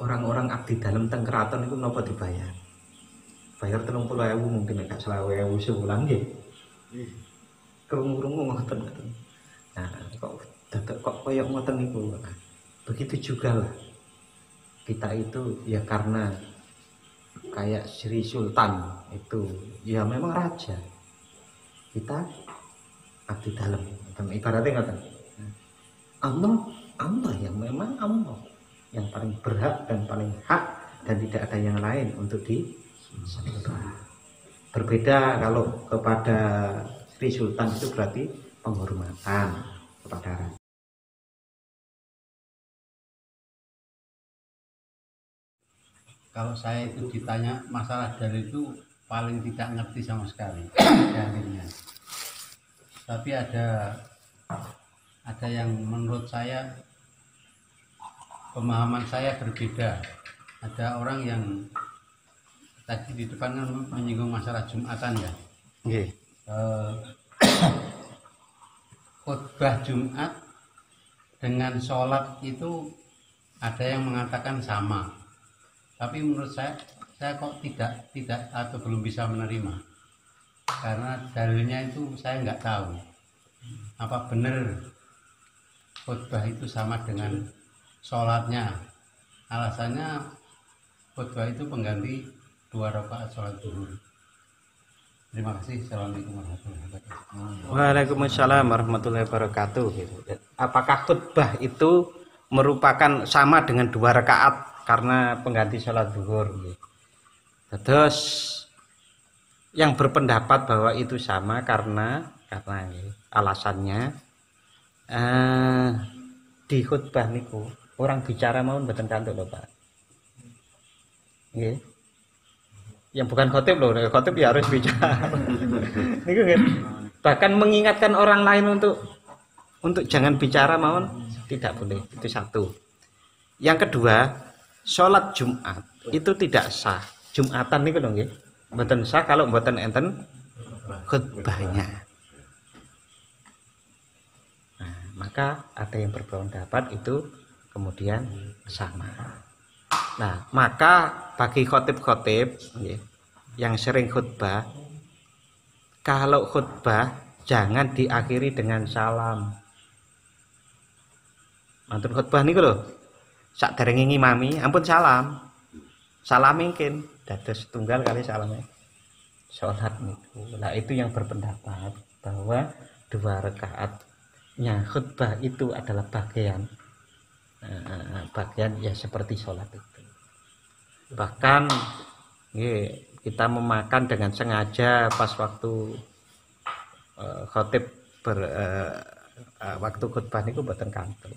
Orang-orang abdi dalem teng keraton niku napa dibayar? Bayar 30.000 mungkin nek 20.000 sebulan nggih. Krungu-krungu ngoten. Nah, kok koyo ngoten niku. Begitu juga lah. Kita itu ya karena kayak Sri Sultan itu ya memang raja. Kita abdi dalem. Ibaratnya ngoten. Allah yang memang Allah yang paling berhak dan paling hak dan tidak ada yang lain untuk disembah. Berbeda kalau kepada Sri Sultan itu berarti penghormatan kepada raja. Kalau saya itu ditanya masalah dalil itu paling tidak ngerti sama sekali dalilnya. Tapi ada yang menurut saya pemahaman saya berbeda. Ada orang yang tadi di depan kan menyinggung masalah Jumatan ya. Nggih. Khutbah Jumat dengan sholat itu ada yang mengatakan sama. Tapi menurut saya kok tidak atau belum bisa menerima. Karena dalilnya itu saya nggak tahu. Apa benar khutbah itu sama dengan sholatnya? Alasannya khutbah itu pengganti 2 rakaat sholat zuhur. Terima kasih. Assalamualaikum warahmatullahi wabarakatuh. Waalaikumsalam warahmatullahi wabarakatuh. Apakah khutbah itu merupakan sama dengan 2 rakaat karena pengganti sholat zuhur? Terus yang berpendapat bahwa itu sama karena alasannya di khutbah niku orang bicara mau mboten kantuk lho Pak. Nggih. Yang bukan khotib loh, khotib ya harus bicara. Niku nggih. Bahkan mengingatkan orang lain untuk jangan bicara mawon tidak boleh. Itu satu. Yang kedua, sholat Jumat itu tidak sah. Jumatan niku lho nggih. Mboten sah kalau mboten enten khutbahnya. Nah, maka ada yang berpendapat itu kemudian sama. Nah, maka bagi khotib-khotib yang sering khutbah, kalau khutbah jangan diakhiri dengan salam. Mantun khutbah niku lho. Sak derenge ngimami, ampun salam. Salam mungkin dados setunggal kali salamnya. Salat niku. Nah, itu yang berpendapat bahwa 2 rakaat khutbah itu adalah bagian ya seperti sholat itu. Bahkan kita memakan dengan sengaja pas waktu khotib waktu khutbah niku mboten kantuk.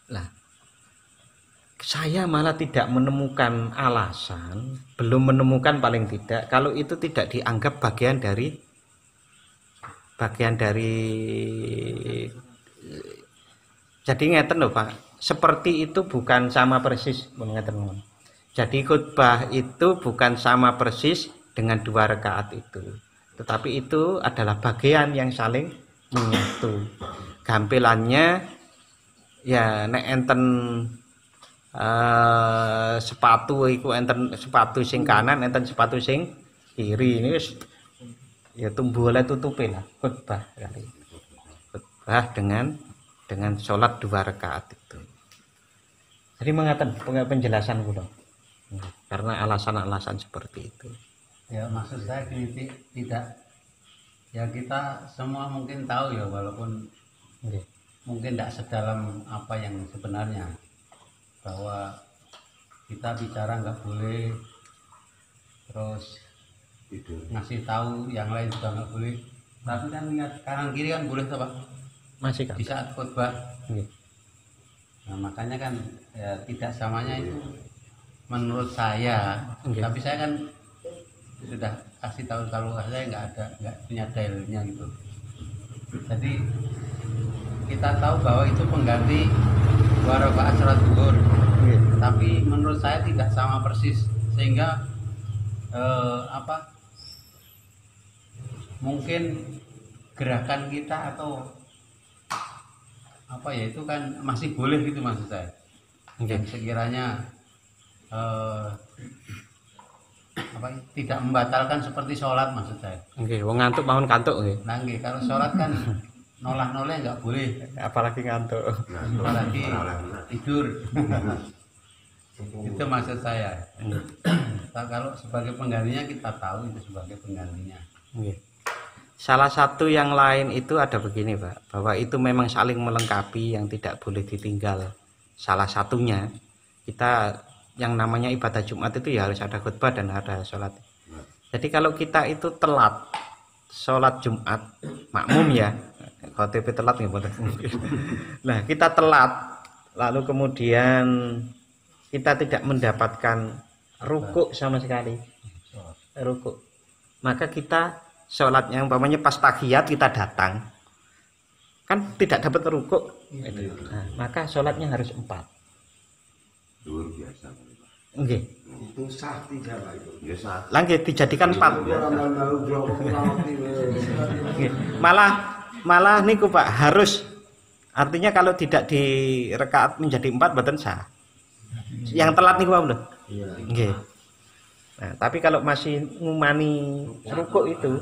Lah saya malah tidak menemukan alasan, belum menemukan paling tidak kalau itu tidak dianggap bagian dari jadi ngeten lho Pak, seperti itu bukan sama persis ngeten. Jadi khutbah itu bukan sama persis dengan 2 rakaat itu, tetapi itu adalah bagian yang saling menyatu. Gampilannya ya nek enten sepatu iku enten sepatu sing kanan, enten sepatu sing kiri, ini wis ya tumbuh tutupe lah khutbah kali. Khutbah dengan sholat 2 rakaat itu. Jadi mengatakan penjelasan kula. Karena alasan-alasan seperti itu. Ya maksud saya gini, tidak ya kita semua mungkin tahu ya walaupun mungkin tidak sedalam apa yang sebenarnya, bahwa kita bicara nggak boleh terus ngasih tahu yang lain juga nggak boleh, tapi kan lihat kanan kiri kan boleh Pak Masih kan? di saat khutbah. Nah makanya kan ya tidak samanya itu menurut saya, tapi saya kan sudah kasih tahu kalau saya nggak punya dalilnya gitu. Jadi kita tahu bahwa itu pengganti 2 rakaat salat zuhur, tapi menurut saya tidak sama persis, sehingga mungkin gerakan kita atau apa ya itu kan masih boleh gitu maksud saya. Yang sekiranya tidak membatalkan seperti sholat maksud saya. Wong ngantuk mawon kantuk nggih. Nah nggih, kalau sholat kan noleh nggak boleh, Apalagi ngantuk. apalagi tidur. Itu maksud saya. Kalau sebagai penggantinya kita tahu itu sebagai penggantinya. Salah satu yang lain itu ada begini Pak, bahwa itu memang saling melengkapi yang tidak boleh ditinggal. Salah satunya kita yang namanya ibadah Jumat itu ya harus ada khutbah dan ada sholat. Jadi kalau kita itu telat sholat Jumat, makmum ya, khotib telat nih nah kita telat, lalu kemudian kita tidak mendapatkan rukuk sama sekali, rukuk, maka kita sholatnya umpamanya pas tahiyat kita datang kan tidak dapat rukuk, maka sholatnya harus 4. Luar biasa. Nggih. Itu sah tidak Pak itu? Ya sah. Langit dijadikan 4. Nggih. Malah niku Pak harus, artinya kalau tidak di rakaat menjadi 4 mboten sah. Yang telat niku Pak lho. Iya. Nggih. Nah, tapi kalau masih ngumani rukuk itu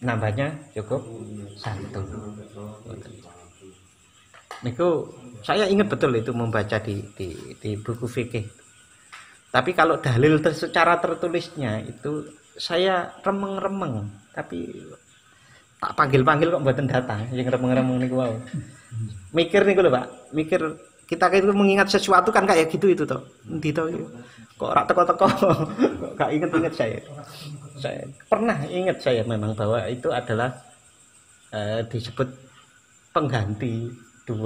nambahnya cukup 1. Niku saya ingat betul itu membaca di buku fikih. Tapi kalau dalil secara tertulisnya itu saya remeng-remeng, tapi tak panggil-panggil kok mboten datang, yang remeng-remeng niku wae. Mikir niku lho Pak, mikir kita itu mengingat sesuatu kan kayak gitu itu toh. Endi toh kok ora teko-teko. Kok gak inget-inget saya. Saya pernah ingat saya memang bahwa itu adalah disebut pengganti 2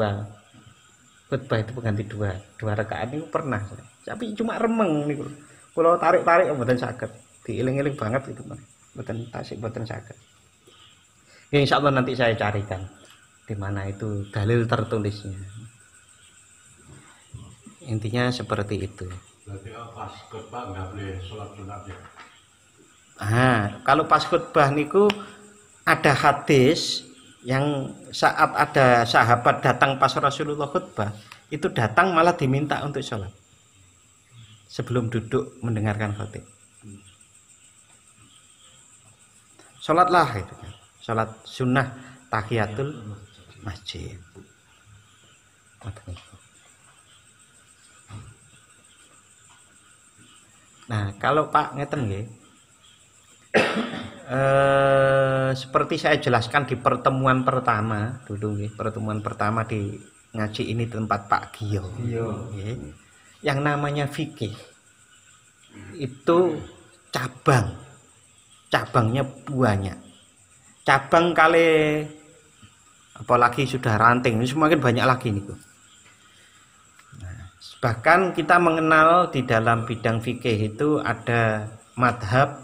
khutbah, itu pengganti 2 rakaat itu pernah, tapi cuma remeng niku. Kalau tarik-tarik mboten saged, diiling-iling banget itu Mas. Mboten saged. Ya insyaallah nanti saya carikan di mana itu dalil tertulisnya. Intinya seperti itu. Berarti pas khutbah nggak boleh sholat sunat ya? Kalau pas khutbah niku ada hadis yang saat ada sahabat datang pas Rasulullah khutbah, itu datang malah diminta untuk sholat sebelum duduk mendengarkan khutbah. Sholatlah itu kan, sholat sunnah tahiyatul masjid. Nah kalau Pak ngeten nggih, seperti saya jelaskan di pertemuan pertama dulu nggih, pertemuan pertama di ngaji ini tempat Pak Gio. Nggih. Yang namanya fikih itu cabangnya banyak. Cabang kali apalagi sudah ranting ini semakin banyak lagi nih. Nah, bahkan kita mengenal di dalam bidang fikih itu ada madhab,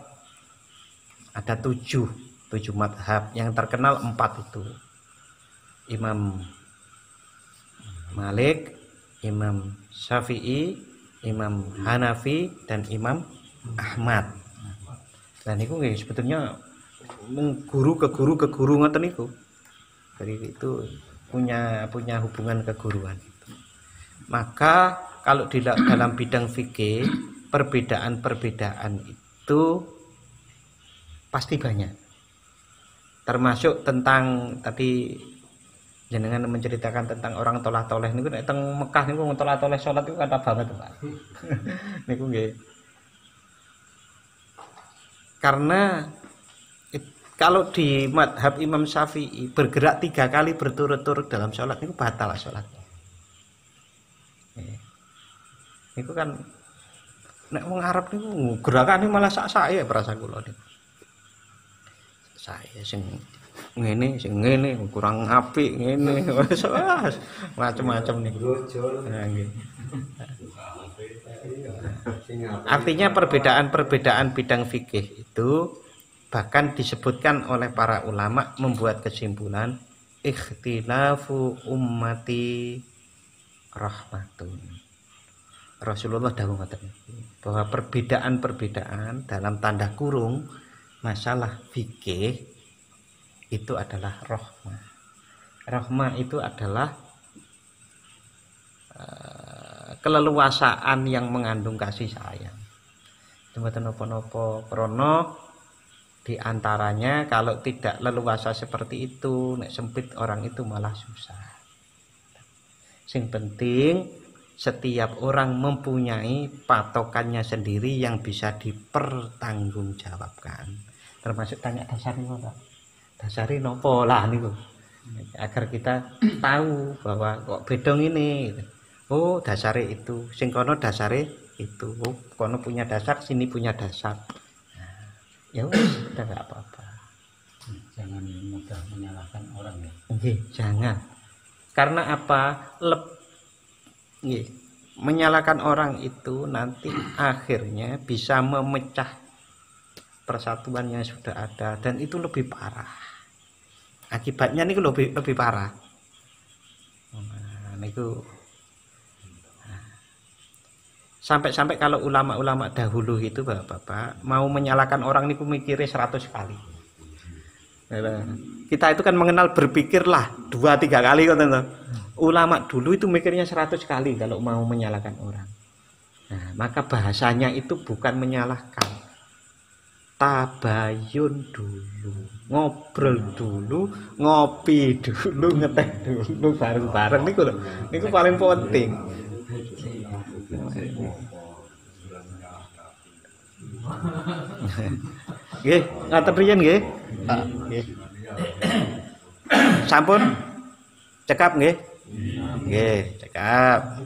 ada tujuh madhab, yang terkenal 4 itu Imam Malik, Imam Syafi'i, Imam Hanafi, dan Imam Ahmad. Dan itu sebetulnya guru ke guru ngoten niku. Jadi itu punya hubungan keguruan. Maka kalau di dalam bidang fikih perbedaan itu pasti banyak. Termasuk tentang tadi jenengan menceritakan tentang orang tolah-toleh niku nek teng Mekah niku wong tolah-toleh salat niku kata banget, Pak. Niku nggih. Karena kalau di madhab Imam Syafi'i bergerak 3 kali berturut-turut dalam sholat niku batal sholatnya. Niku kan nek wong Arab niku gerakane malah sak-sake perasa kula niku. Saya sing ngene kurang apik ngene wis macam-macam nih. Nah, nggih. Artinya perbedaan bidang fikih itu bahkan disebutkan oleh para ulama membuat kesimpulan ikhtilafu ummati rahmatun. Rasulullah dawuh ngoten bahwa perbedaan dalam tanda kurung masalah fikih itu adalah rahmah. Rahmah itu adalah keleluasaan yang mengandung kasih sayang. Mboten napa-napa krana di antaranya kalau tidak leluasa seperti itu, nek sempit orang itu malah susah. Sing penting setiap orang mempunyai patokannya sendiri yang bisa dipertanggungjawabkan. Termasuk tanya dasar niku, Pak. Dasari nopo lah niku. Agar kita tahu bahwa kok bedong ini. Oh, dasare itu. Sing kono dasare itu. Oh, kono punya dasar, sini punya dasar. Nah, ya wis, kita enggak apa-apa. Jangan mudah menyalahkan orang ya. Nggih, jangan. Karena apa? Nggih, menyalahkan orang itu nanti akhirnya bisa memecah persatuan yang sudah ada, dan itu lebih parah. Akibatnya ini lebih parah. Nah, niku sampai kalau ulama-ulama dahulu itu Bapak mau menyalahkan orang niku mikirnya 100 kali. Kita itu kan mengenal berpikirlah 2-3 kali kan. Ulama dulu itu mikirnya 100 kali kalau mau menyalahkan orang. Nah, maka bahasanya itu bukan menyalahkan. Tabayun dulu, ngobrol dulu, ngopi dulu, ngeteh dulu bareng-bareng niku lho. Niku paling penting. Nggih, ngaten riyen nggih. Nggih. Sampun cekap nggih. Nggih, cekap.